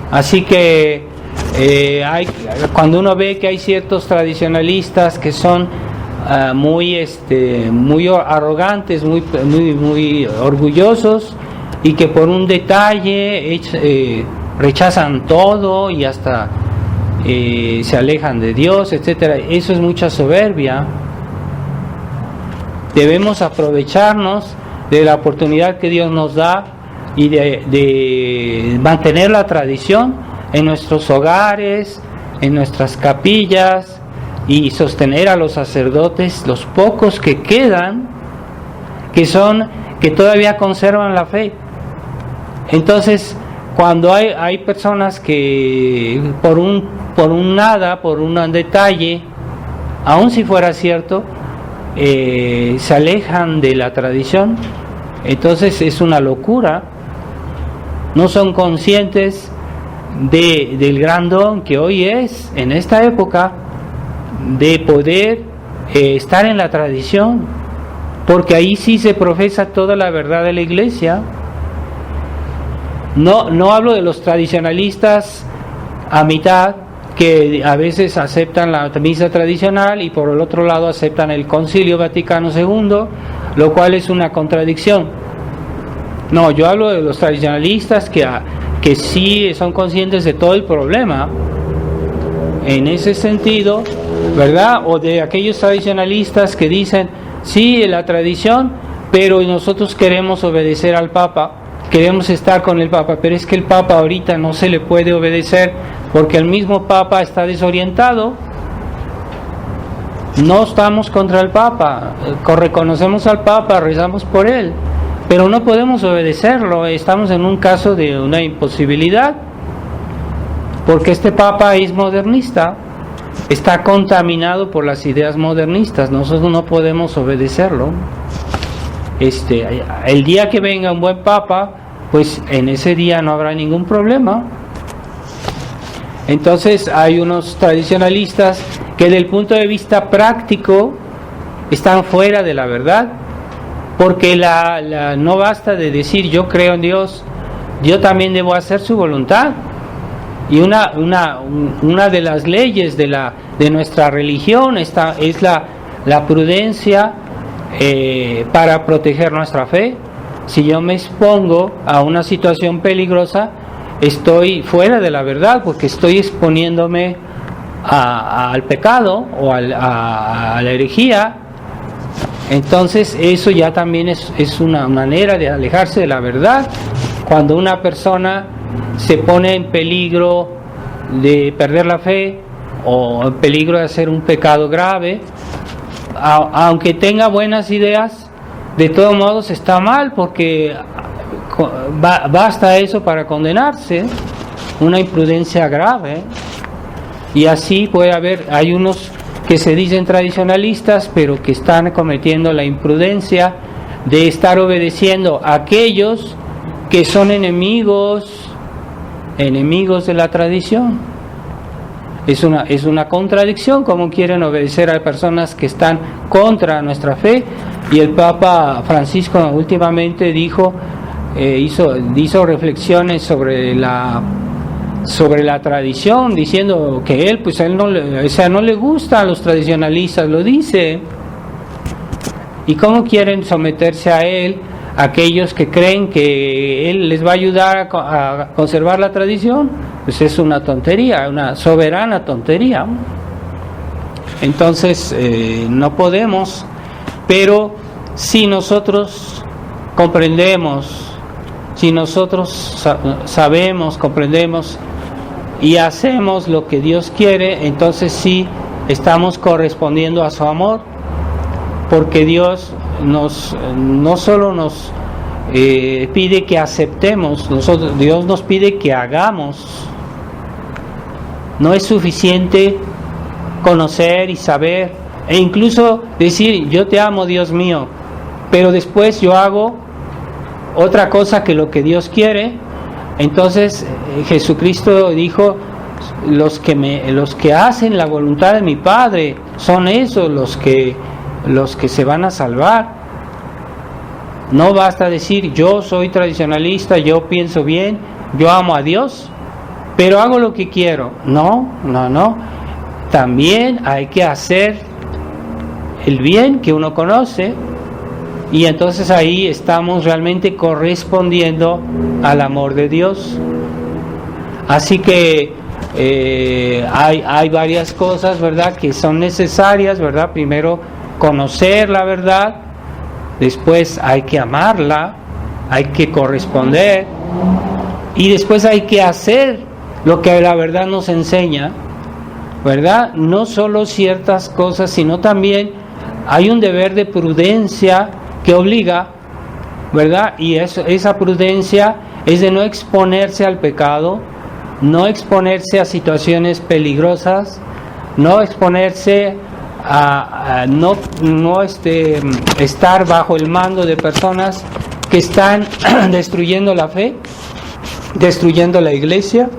Así que cuando uno ve que hay ciertos tradicionalistas que son muy arrogantes, muy orgullosos, y que por un detalle rechazan todo y hasta se alejan de Dios, etcétera, eso es mucha soberbia. Debemos aprovecharnos de la oportunidad que Dios nos da y de mantener la tradición en nuestros hogares, en nuestras capillas, y sostener a los sacerdotes, los pocos que quedan, que todavía conservan la fe. Entonces, cuando hay personas que por un detalle, aun si fuera cierto, se alejan de la tradición, entonces es una locura. No son conscientes del gran don que hoy es, en esta época, de poder estar en la tradición, porque ahí sí se profesa toda la verdad de la iglesia. No hablo de los tradicionalistas a mitad, que a veces aceptan la misa tradicional y por el otro lado aceptan el Concilio Vaticano II, lo cual es una contradicción. No, yo hablo de los tradicionalistas que sí son conscientes de todo el problema en ese sentido, ¿verdad? O de aquellos tradicionalistas que dicen, sí, la tradición, pero nosotros queremos obedecer al Papa, queremos estar con el Papa, pero es que el Papa ahorita no se le puede obedecer porque el mismo Papa está desorientado. No estamos contra el Papa, reconocemos al Papa, rezamos por él, pero no podemos obedecerlo. Estamos en un caso de una imposibilidad, porque este Papa es modernista, está contaminado por las ideas modernistas. Nosotros no podemos obedecerlo. El día que venga un buen Papa, pues en ese día no habrá ningún problema. Entonces hay unos tradicionalistas que desde el punto de vista práctico están fuera de la verdad, porque no basta de decir yo creo en Dios, yo también debo hacer su voluntad. Y una de las leyes de nuestra religión es la prudencia para proteger nuestra fe. Si yo me expongo a una situación peligrosa, estoy fuera de la verdad, porque estoy exponiéndome al pecado o a la herejía. Entonces eso ya también es una manera de alejarse de la verdad. Cuando una persona se pone en peligro de perder la fe o en peligro de hacer un pecado grave, aunque tenga buenas ideas, de todos modos está mal, porque basta eso para condenarse, una imprudencia grave. Y así puede haber, hay unos que se dicen tradicionalistas, pero que están cometiendo la imprudencia de estar obedeciendo a aquellos que son enemigos de la tradición. Es una contradicción, como quieren obedecer a personas que están contra nuestra fe. Y el Papa Francisco últimamente hizo reflexiones sobre la tradición, diciendo que él no le gusta a los tradicionalistas, lo dice. ¿Y cómo quieren someterse a él aquellos que creen que él les va a ayudar a conservar la tradición? Pues es una tontería, una soberana tontería. Entonces no podemos, pero si nosotros comprendemos, si nosotros sabemos, comprendemos y hacemos lo que Dios quiere, entonces sí estamos correspondiendo a su amor, porque Dios no solo nos pide que aceptemos, Dios nos pide que hagamos. No es suficiente conocer y saber e incluso decir yo te amo, Dios mío, pero después yo hago otra cosa que lo que Dios quiere. Entonces Jesucristo dijo, los que hacen la voluntad de mi Padre son esos los que se van a salvar. No basta decir yo soy tradicionalista, yo pienso bien, yo amo a Dios, pero hago lo que quiero. No. También hay que hacer el bien que uno conoce, y entonces ahí estamos realmente correspondiendo al amor de Dios. Así que hay varias cosas, ¿verdad?, que son necesarias, ¿verdad? Primero, conocer la verdad, después hay que amarla, hay que corresponder, y después hay que hacer lo que la verdad nos enseña, ¿verdad? No solo ciertas cosas, sino también hay un deber de prudencia que obliga, ¿verdad? Y esa prudencia es de no exponerse al pecado, no exponerse a situaciones peligrosas, no exponerse a estar bajo el mando de personas que están destruyendo la fe, destruyendo la iglesia.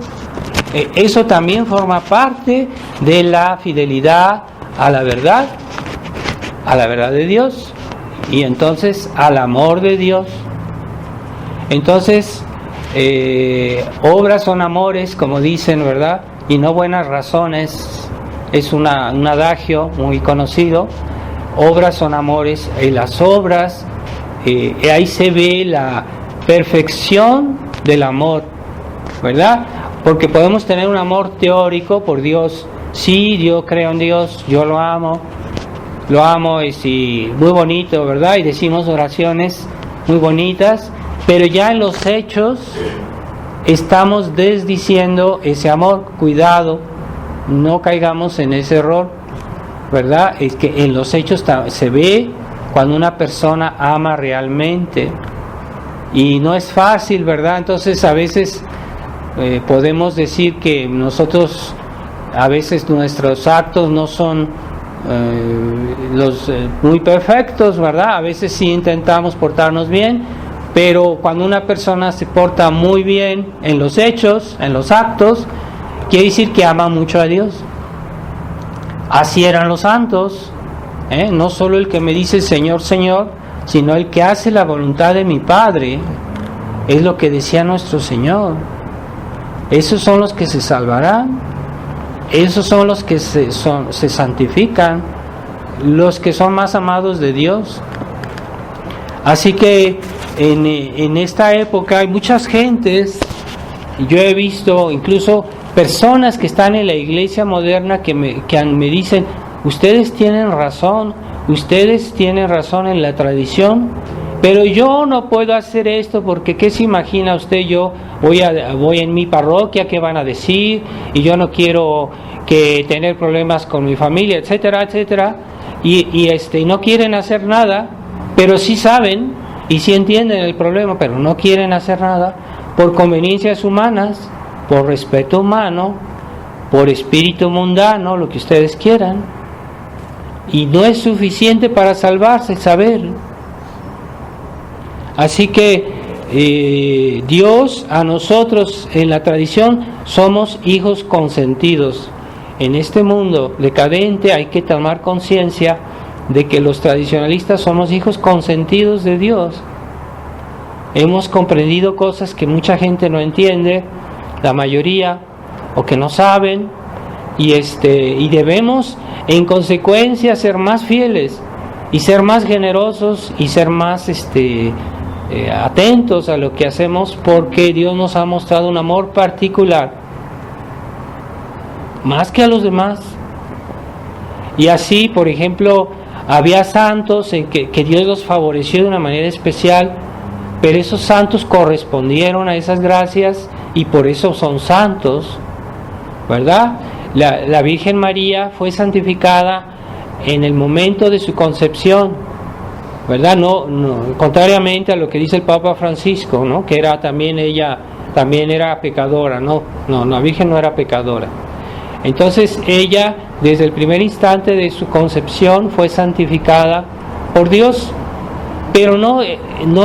Eso también forma parte de la fidelidad a la verdad de Dios, y entonces al amor de Dios. Entonces obras son amores, como dicen, ¿verdad? Y no buenas razones. Es un adagio muy conocido. Obras son amores, y las obras, ahí se ve la perfección del amor, ¿verdad? Porque podemos tener un amor teórico por Dios. Sí, yo creo en Dios, yo lo amo, y sí, muy bonito, ¿verdad? Y decimos oraciones muy bonitas, pero ya en los hechos estamos desdiciendo ese amor. Cuidado, no caigamos en ese error, ¿verdad? Es que en los hechos se ve cuando una persona ama realmente, y no es fácil, ¿verdad? Entonces a veces podemos decir que nosotros, a veces nuestros actos no son muy perfectos, ¿verdad? A veces sí intentamos portarnos bien, pero cuando una persona se porta muy bien en los hechos, en los actos, quiere decir que ama mucho a Dios. Así eran los santos, no solo el que me dice Señor, Señor, sino el que hace la voluntad de mi Padre. Es lo que decía nuestro Señor. Esos son los que se salvarán, esos son los que se santifican, los que son más amados de Dios. Así que en esta época hay muchas gentes, yo he visto incluso personas que están en la iglesia moderna que me dicen, ustedes tienen razón en la tradición, pero yo no puedo hacer esto porque ¿qué se imagina usted? Yo voy en mi parroquia, ¿qué van a decir? Y yo no quiero tener problemas con mi familia, etcétera, etcétera. Y no quieren hacer nada, pero sí saben y sí entienden el problema, pero no quieren hacer nada por conveniencias humanas, por respeto humano, por espíritu mundano, lo que ustedes quieran. Y no es suficiente para salvarse, saber. Así que Dios, a nosotros en la tradición somos hijos consentidos. En este mundo decadente hay que tomar conciencia de que los tradicionalistas somos hijos consentidos de Dios. Hemos comprendido cosas que mucha gente no entiende, la mayoría, o que no saben, y debemos en consecuencia ser más fieles y ser más generosos y ser más atentos a lo que hacemos, porque Dios nos ha mostrado un amor particular, más que a los demás. Y así, por ejemplo, había santos en que Dios los favoreció de una manera especial, pero esos santos correspondieron a esas gracias y por eso son santos, ¿verdad? La Virgen María fue santificada en el momento de su concepción, ¿verdad? No, contrariamente a lo que dice el Papa Francisco, ¿no? Que ella también era pecadora. No, la Virgen no era pecadora. Entonces ella, desde el primer instante de su concepción, fue santificada por Dios. Pero no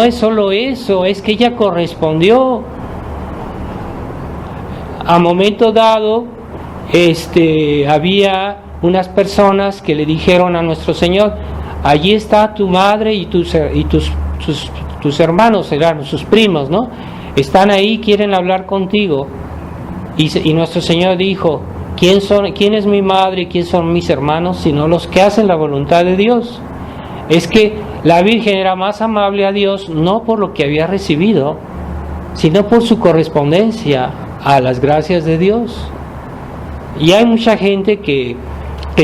es solo eso, es que ella correspondió. A momento dado, había unas personas que le dijeron a nuestro Señor, allí está tu madre y tus hermanos, eran sus primos, ¿no? Están ahí, quieren hablar contigo. Y nuestro Señor dijo, ¿quién es mi madre y quién son mis hermanos? Sino los que hacen la voluntad de Dios. Es que la Virgen era más amable a Dios, no por lo que había recibido, sino por su correspondencia a las gracias de Dios. Y hay mucha gente que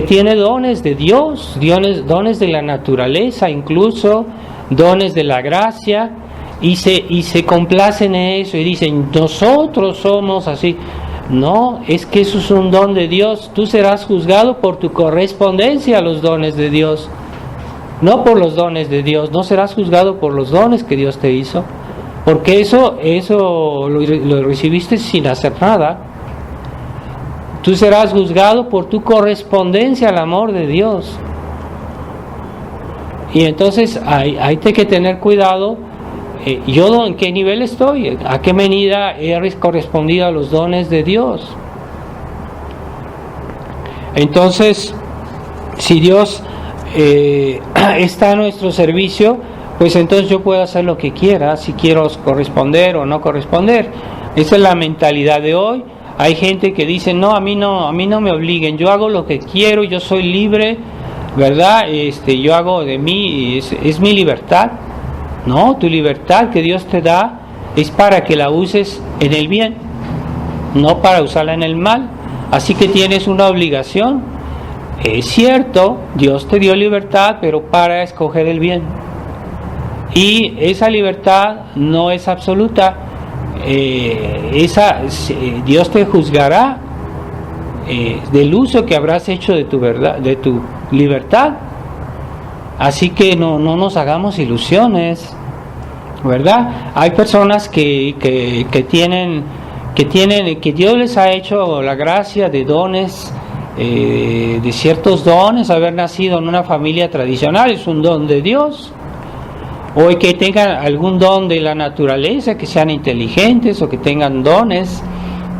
tiene dones de Dios, dones de la naturaleza, incluso dones de la gracia, y se complacen en eso y dicen, nosotros somos así. No, es que eso es un don de Dios. Tú serás juzgado por tu correspondencia a los dones de Dios, no por los dones de Dios. No serás juzgado por los dones que Dios te hizo, porque eso lo recibiste sin hacer nada. Tú serás juzgado por tu correspondencia al amor de Dios. Y entonces hay que tener cuidado. ¿Yo en qué nivel estoy? ¿A qué medida he correspondido a los dones de Dios? Entonces, si Dios está a nuestro servicio, pues entonces yo puedo hacer lo que quiera, si quiero corresponder o no corresponder. Esa es la mentalidad de hoy. Hay gente que dice, no, a mí no me obliguen, yo hago lo que quiero, yo soy libre, ¿verdad? Yo hago de mí, es mi libertad. No, tu libertad que Dios te da es para que la uses en el bien, no para usarla en el mal. Así que tienes una obligación. Es cierto, Dios te dio libertad, pero para escoger el bien. Y esa libertad no es absoluta. Dios te juzgará del uso que habrás hecho de tu verdad, de tu libertad. Así que no nos hagamos ilusiones, ¿verdad? Hay personas que Dios les ha hecho la gracia de dones, de ciertos dones. Haber nacido en una familia tradicional es un don de Dios, o que tengan algún don de la naturaleza, que sean inteligentes, o que tengan dones,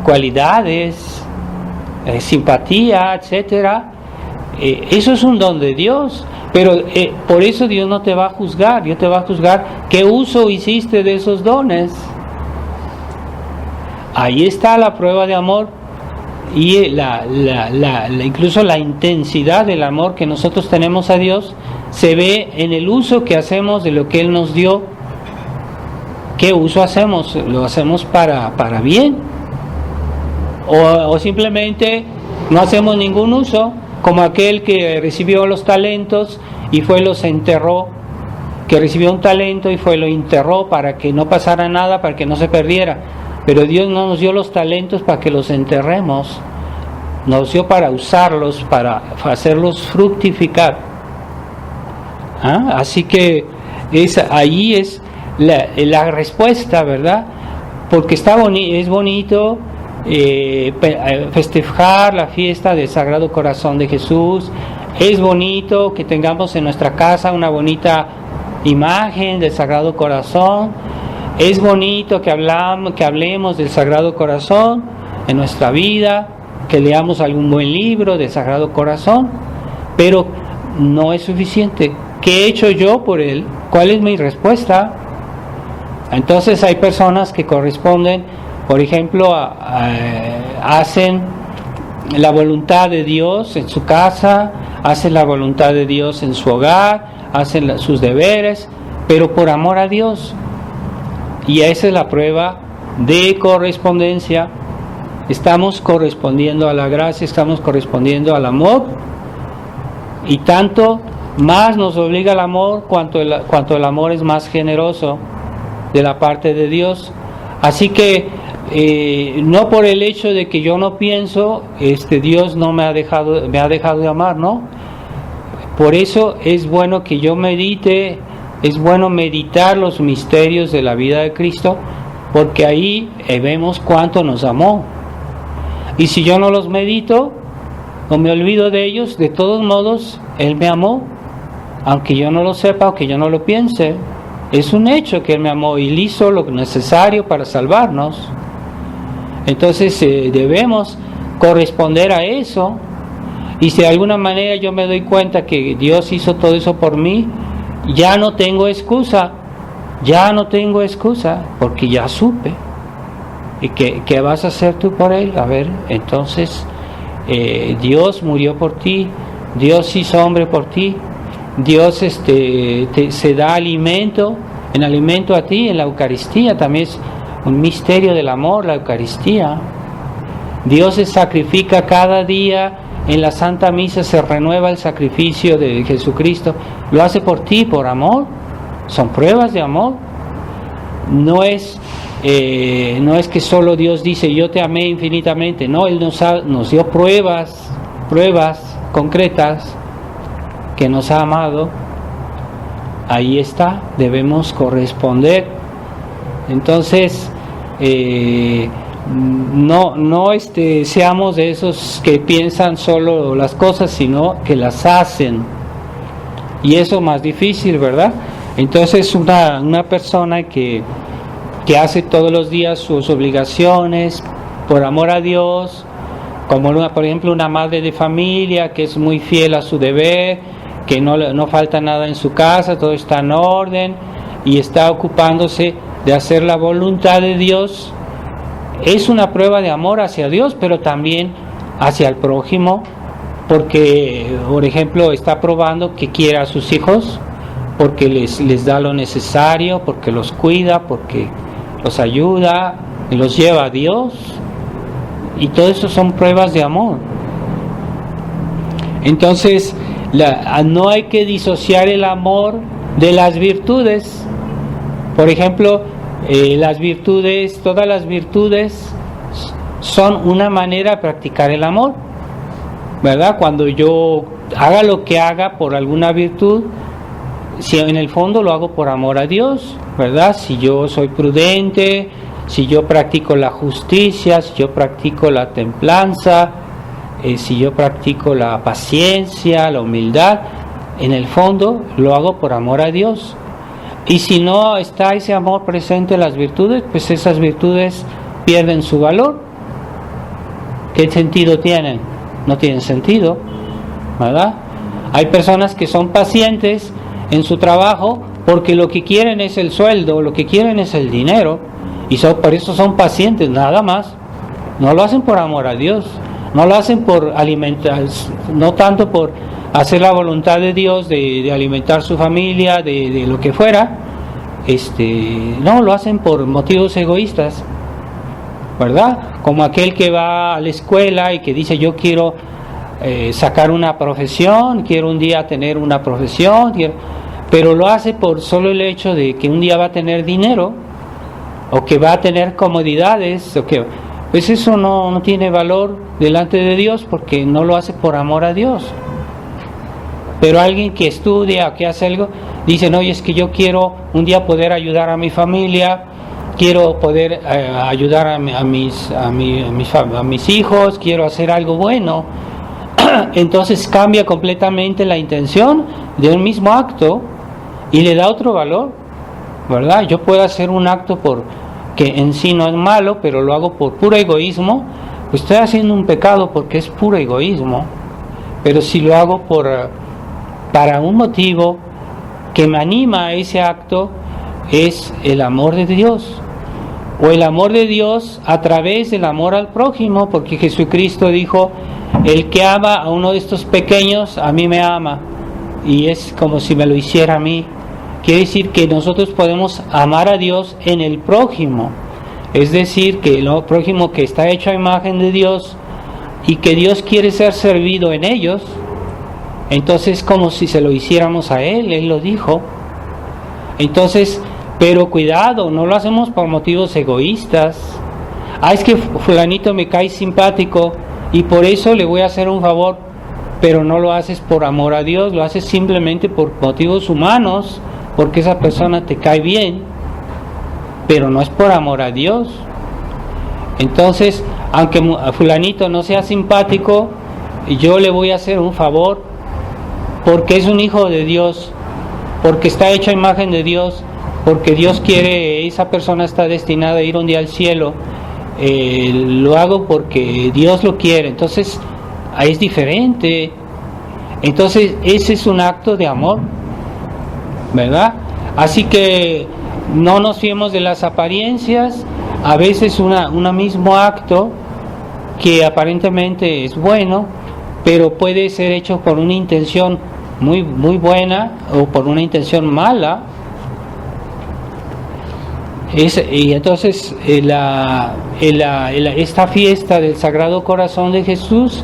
cualidades, simpatía, etcétera. Eso es un don de Dios, pero por eso Dios no te va a juzgar. Dios te va a juzgar qué uso hiciste de esos dones. Ahí está la prueba de amor, y incluso la intensidad del amor que nosotros tenemos a Dios se ve en el uso que hacemos de lo que Él nos dio. ¿Qué uso hacemos? ¿Lo hacemos para bien? ¿O simplemente no hacemos ningún uso? Como aquel que recibió los talentos y fue los enterró, que recibió un talento y fue lo enterró para que no pasara nada, para que no se perdiera. Pero Dios no nos dio los talentos para que los enterremos, nos dio para usarlos, para hacerlos fructificar. Así que ahí es la respuesta, ¿verdad? Porque es bonito festejar la fiesta del Sagrado Corazón de Jesús. Es bonito que tengamos en nuestra casa una bonita imagen del Sagrado Corazón. Es bonito que hablemos del Sagrado Corazón en nuestra vida, que leamos algún buen libro del Sagrado Corazón, pero no es suficiente. ¿Qué he hecho yo por él? ¿Cuál es mi respuesta? Entonces hay personas que corresponden, por ejemplo, hacen la voluntad de Dios en su casa, hacen la voluntad de Dios en su hogar, hacen sus deberes, pero por amor a Dios. Y esa es la prueba de correspondencia. Estamos correspondiendo a la gracia, estamos correspondiendo al amor, y tanto más nos obliga el amor cuanto el amor es más generoso de la parte de Dios. Así que no por el hecho de que yo no pienso, Dios no me ha dejado de amar, ¿no? Por eso es bueno que yo medite, es bueno meditar los misterios de la vida de Cristo, porque ahí vemos cuánto nos amó. Y si yo no los medito o me olvido de ellos, de todos modos Él me amó, aunque yo no lo sepa, aunque yo no lo piense. Es un hecho que Él me amó y Él hizo lo necesario para salvarnos. Entonces debemos corresponder a eso. Y si de alguna manera yo me doy cuenta que Dios hizo todo eso por mí, ya no tengo excusa, porque ya supe. ¿Y qué vas a hacer tú por Él? A ver, entonces Dios murió por ti, Dios hizo hombre por ti, Dios se da alimento a ti en la Eucaristía. También es un misterio del amor, la Eucaristía. Dios se sacrifica cada día. En la Santa Misa se renueva el sacrificio de Jesucristo. Lo hace por ti, por amor. Son pruebas de amor. No es que solo Dios dice yo te amé infinitamente. No, Él nos dio pruebas concretas que nos ha amado. Ahí está, debemos corresponder. Entonces no seamos de esos que piensan solo las cosas, sino que las hacen, y eso más difícil, ¿verdad? Entonces una persona que hace todos los días sus obligaciones por amor a Dios, como por ejemplo una madre de familia que es muy fiel a su deber, que no falta nada en su casa, todo está en orden y está ocupándose de hacer la voluntad de Dios, es una prueba de amor hacia Dios, pero también hacia el prójimo, porque, por ejemplo, está probando que quiere a sus hijos, porque les da lo necesario, porque los cuida, porque los ayuda y los lleva a Dios, y todo eso son pruebas de amor. Entonces, no hay que disociar el amor de las virtudes. Por ejemplo, las virtudes, todas las virtudes son una manera de practicar el amor, ¿verdad? Cuando yo haga lo que haga por alguna virtud, si en el fondo lo hago por amor a Dios, ¿verdad? Si yo soy prudente, si yo practico la justicia, si yo practico la templanza, si yo practico la paciencia, la humildad, en el fondo lo hago por amor a Dios. Y si no está ese amor presente en las virtudes, pues esas virtudes pierden su valor. ¿Qué sentido tienen? No tienen sentido, ¿verdad? Hay personas que son pacientes en su trabajo porque lo que quieren es el sueldo, lo que quieren es el dinero, y por eso son pacientes, nada más. No lo hacen por amor a Dios, no lo hacen por alimentar, no tanto por hacer la voluntad de Dios, de alimentar su familia, de lo que fuera. No, lo hacen por motivos egoístas, ¿verdad? Como aquel que va a la escuela y que dice: yo quiero sacar una profesión, quiero un día tener una profesión, pero lo hace por solo el hecho de que un día va a tener dinero, o que va a tener comodidades, o que, pues eso no tiene valor delante de Dios, porque no lo hace por amor a Dios. Pero alguien que estudia o que hace algo, dice: no, y es que yo quiero un día poder ayudar a mi familia, quiero poder ayudar a mis hijos, quiero hacer algo bueno. Entonces cambia completamente la intención de un mismo acto y le da otro valor, ¿verdad? Yo puedo hacer un acto que en sí no es malo, pero lo hago por puro egoísmo, pues estoy haciendo un pecado porque es puro egoísmo. Pero si lo hago para un motivo que me anima a ese acto, es el amor de Dios, o el amor de Dios a través del amor al prójimo, porque Jesucristo dijo: el que ama a uno de estos pequeños, a mí me ama, y es como si me lo hiciera a mí. Quiere decir que nosotros podemos amar a Dios en el prójimo, es decir, que el prójimo que está hecho a imagen de Dios y que Dios quiere ser servido en ellos, entonces como si se lo hiciéramos a Él lo dijo. Entonces, pero cuidado, no lo hacemos por motivos egoístas. Es que fulanito me cae simpático y por eso le voy a hacer un favor, pero no lo haces por amor a Dios, lo haces simplemente por motivos humanos, porque esa persona te cae bien, pero no es por amor a Dios. Entonces, aunque a fulanito no sea simpático, yo le voy a hacer un favor porque es un hijo de Dios, porque está hecho a imagen de Dios, porque Dios quiere, esa persona está destinada a ir un día al cielo. Lo hago porque Dios lo quiere. Entonces es diferente. Entonces ese es un acto de amor, ¿verdad? Así que no nos fiemos de las apariencias. A veces un mismo acto que aparentemente es bueno, pero puede ser hecho por una intención muy buena o por una intención mala. Y entonces esta fiesta del Sagrado Corazón de Jesús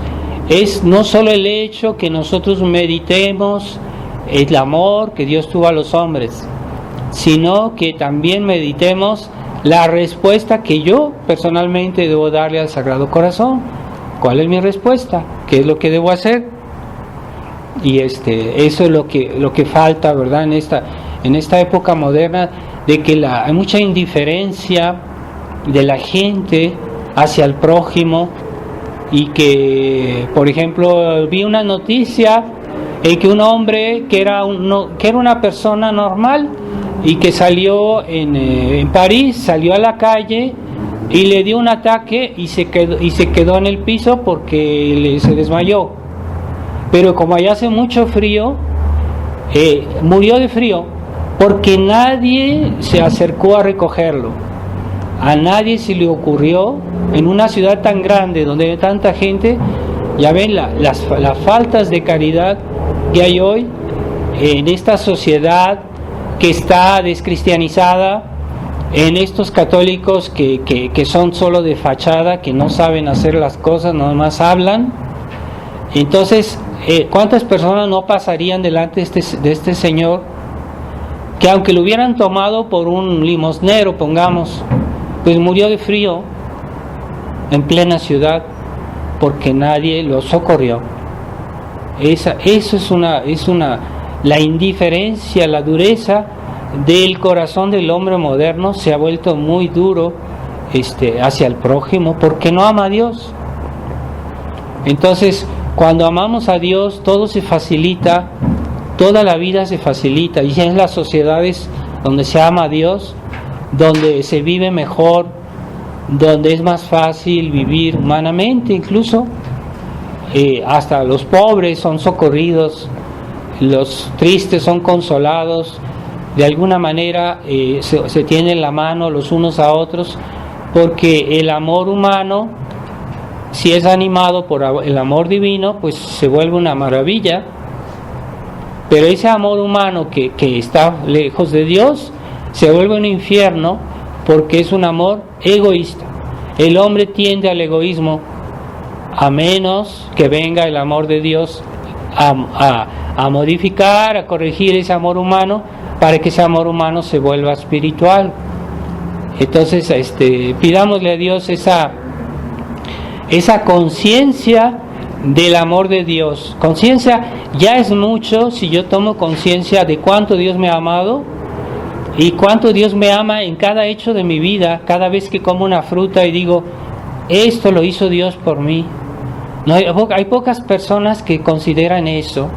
es no solo el hecho que nosotros meditemos el amor que Dios tuvo a los hombres, sino que también meditemos la respuesta que yo personalmente debo darle al Sagrado Corazón. ¿Cuál es mi respuesta? ¿Qué es lo que debo hacer? Y eso es lo que falta, ¿verdad? En esta época moderna, de que hay mucha indiferencia de la gente hacia el prójimo, y que, por ejemplo, vi una noticia en que un hombre que era una persona normal y que salió en París, salió a la calle y le dio un ataque y se quedó en el piso porque se desmayó. Pero como allá hace mucho frío, murió de frío, porque nadie se acercó a recogerlo. A nadie se le ocurrió, en una ciudad tan grande donde hay tanta gente. Ya ven las faltas de caridad que hay hoy en esta sociedad que está descristianizada, en estos católicos que son solo de fachada, que no saben hacer las cosas, nada más hablan. Entonces, ¿cuántas personas no pasarían delante de este Señor que aunque lo hubieran tomado por un limosnero, pongamos, pues murió de frío en plena ciudad porque nadie lo socorrió. Eso es la indiferencia, la dureza del corazón del hombre moderno se ha vuelto muy duro hacia el prójimo porque no ama a Dios. Entonces, cuando amamos a Dios, todo se facilita, toda la vida se facilita, y en las sociedades donde se ama a Dios, donde se vive mejor, donde es más fácil vivir humanamente, incluso hasta los pobres son socorridos, los tristes son consolados, de alguna manera se tienen la mano los unos a otros, porque el amor humano, si es animado por el amor divino, pues se vuelve una maravilla. Pero ese amor humano que está lejos de Dios se vuelve un infierno porque es un amor egoísta. El hombre tiende al egoísmo a menos que venga el amor de Dios a modificar, a corregir ese amor humano para que ese amor humano se vuelva espiritual. Entonces pidámosle a Dios esa conciencia del amor de Dios. Conciencia ya es mucho si yo tomo conciencia de cuánto Dios me ha amado y cuánto Dios me ama en cada hecho de mi vida, cada vez que como una fruta y digo, esto lo hizo Dios por mí. No, hay pocas personas que consideran eso.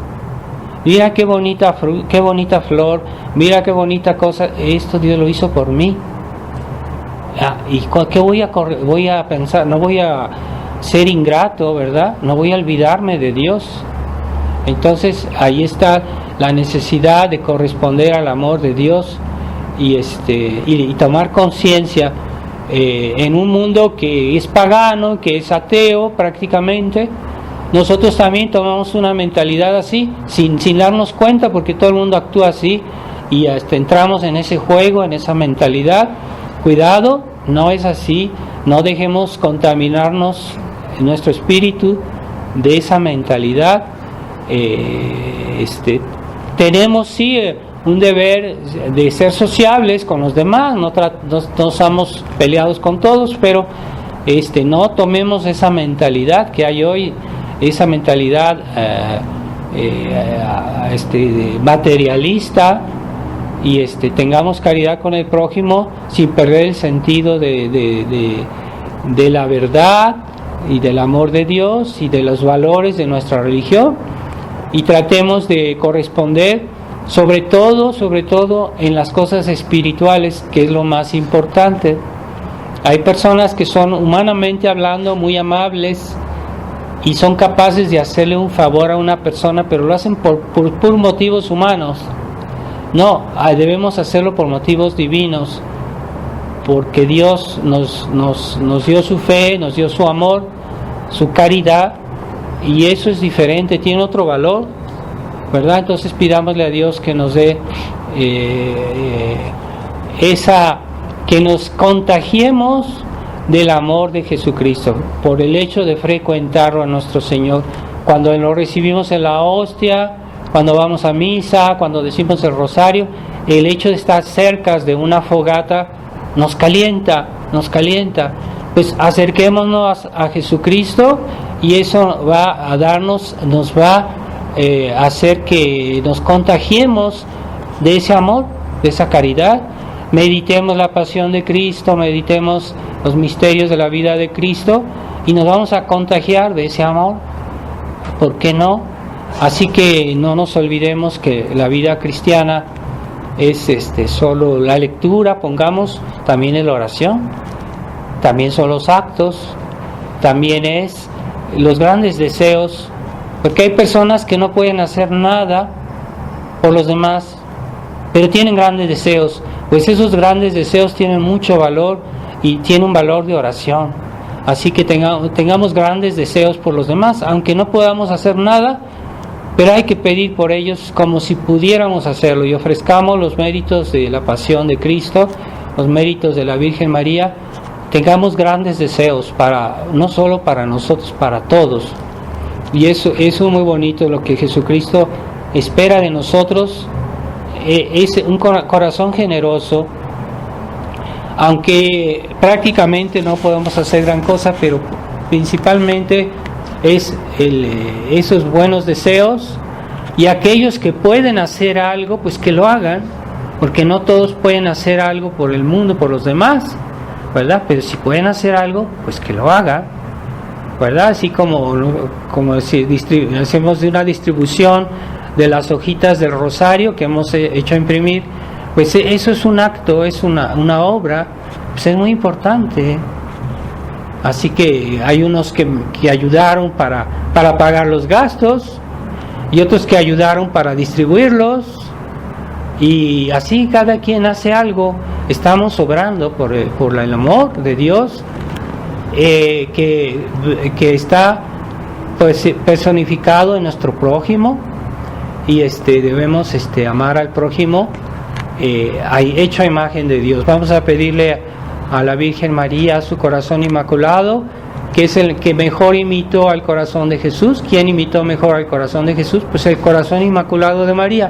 Mira qué bonita flor, mira qué bonita cosa, esto Dios lo hizo por mí. ¿Y qué voy a pensar? No voy a ser ingrato, ¿verdad? No voy a olvidarme de Dios. Entonces ahí está la necesidad de corresponder al amor de Dios y tomar conciencia en un mundo que es pagano, que es ateo prácticamente. Nosotros también tomamos una mentalidad así, sin darnos cuenta, porque todo el mundo actúa así y entramos en ese juego, en esa mentalidad. Cuidado, no es así, no dejemos contaminarnos nuestro espíritu de esa mentalidad. Tenemos sí un deber de ser sociables con los demás, no estamos peleados con todos, pero no tomemos esa mentalidad que hay hoy, esa mentalidad materialista, y tengamos caridad con el prójimo sin perder el sentido de la verdad y del amor de Dios y de los valores de nuestra religión, y tratemos de corresponder sobre todo en las cosas espirituales, que es lo más importante. Hay personas que son humanamente hablando muy amables y son capaces de hacerle un favor a una persona, pero lo hacen por motivos humanos. No, debemos hacerlo por motivos divinos, porque Dios nos dio su fe, nos dio su amor, su caridad, y eso es diferente, tiene otro valor, ¿verdad? Entonces pidámosle a Dios que nos dé que nos contagiemos del amor de Jesucristo por el hecho de frecuentarlo a nuestro Señor. Cuando lo recibimos en la hostia, cuando vamos a misa, cuando decimos el rosario, el hecho de estar cerca de una fogata nos calienta. Pues acerquémonos a Jesucristo, y eso va a darnos, nos va a hacer que nos contagiemos de ese amor, de esa caridad. Meditemos la pasión de Cristo, meditemos los misterios de la vida de Cristo, y nos vamos a contagiar de ese amor. ¿Por qué no? Así que no nos olvidemos que la vida cristiana es solo la lectura, pongamos, también es la oración, también son los actos, también es los grandes deseos, porque hay personas que no pueden hacer nada por los demás, pero tienen grandes deseos. Pues esos grandes deseos tienen mucho valor y tienen un valor de oración. Así que tengamos grandes deseos por los demás, aunque no podamos hacer nada, pero hay que pedir por ellos como si pudiéramos hacerlo, y ofrezcamos los méritos de la pasión de Cristo, los méritos de la Virgen María. Tengamos grandes deseos, no solo para nosotros, para todos. Y eso es muy bonito, lo que Jesucristo espera de nosotros es un corazón generoso, aunque prácticamente no podemos hacer gran cosa, pero principalmente es esos buenos deseos, y aquellos que pueden hacer algo, pues que lo hagan, porque no todos pueden hacer algo por el mundo, por los demás, ¿verdad? Pero si pueden hacer algo, pues que lo hagan, ¿verdad? Así como si hacemos una distribución de las hojitas del rosario que hemos hecho imprimir, pues eso es un acto, es una obra, pues es muy importante. Así que hay unos que ayudaron para pagar los gastos, y otros que ayudaron para distribuirlos, y así cada quien hace algo. Estamos obrando por el amor de Dios, que está pues personificado en nuestro prójimo, y debemos amar al prójimo hecho a imagen de Dios. Vamos a pedirle a la Virgen María su corazón inmaculado, que es el que mejor imitó al corazón de Jesús. ¿Quién imitó mejor al corazón de Jesús? Pues el corazón inmaculado de María.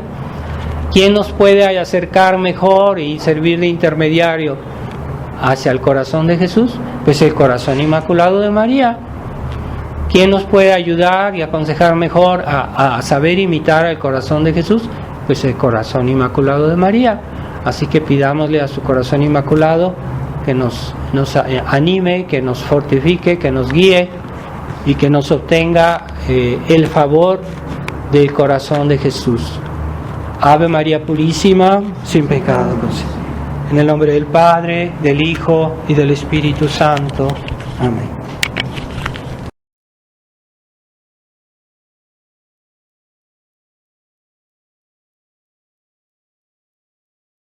¿Quién nos puede acercar mejor y servir de intermediario hacia el corazón de Jesús? Pues el corazón inmaculado de María. ¿Quién nos puede ayudar y aconsejar mejor a saber imitar al corazón de Jesús? Pues el corazón inmaculado de María. Así que pidámosle a su corazón inmaculado que nos anime, que nos fortifique, que nos guíe y que nos obtenga el favor del corazón de Jesús. Ave María Purísima, sin pecado concebida. En el nombre del Padre, del Hijo y del Espíritu Santo. Amén.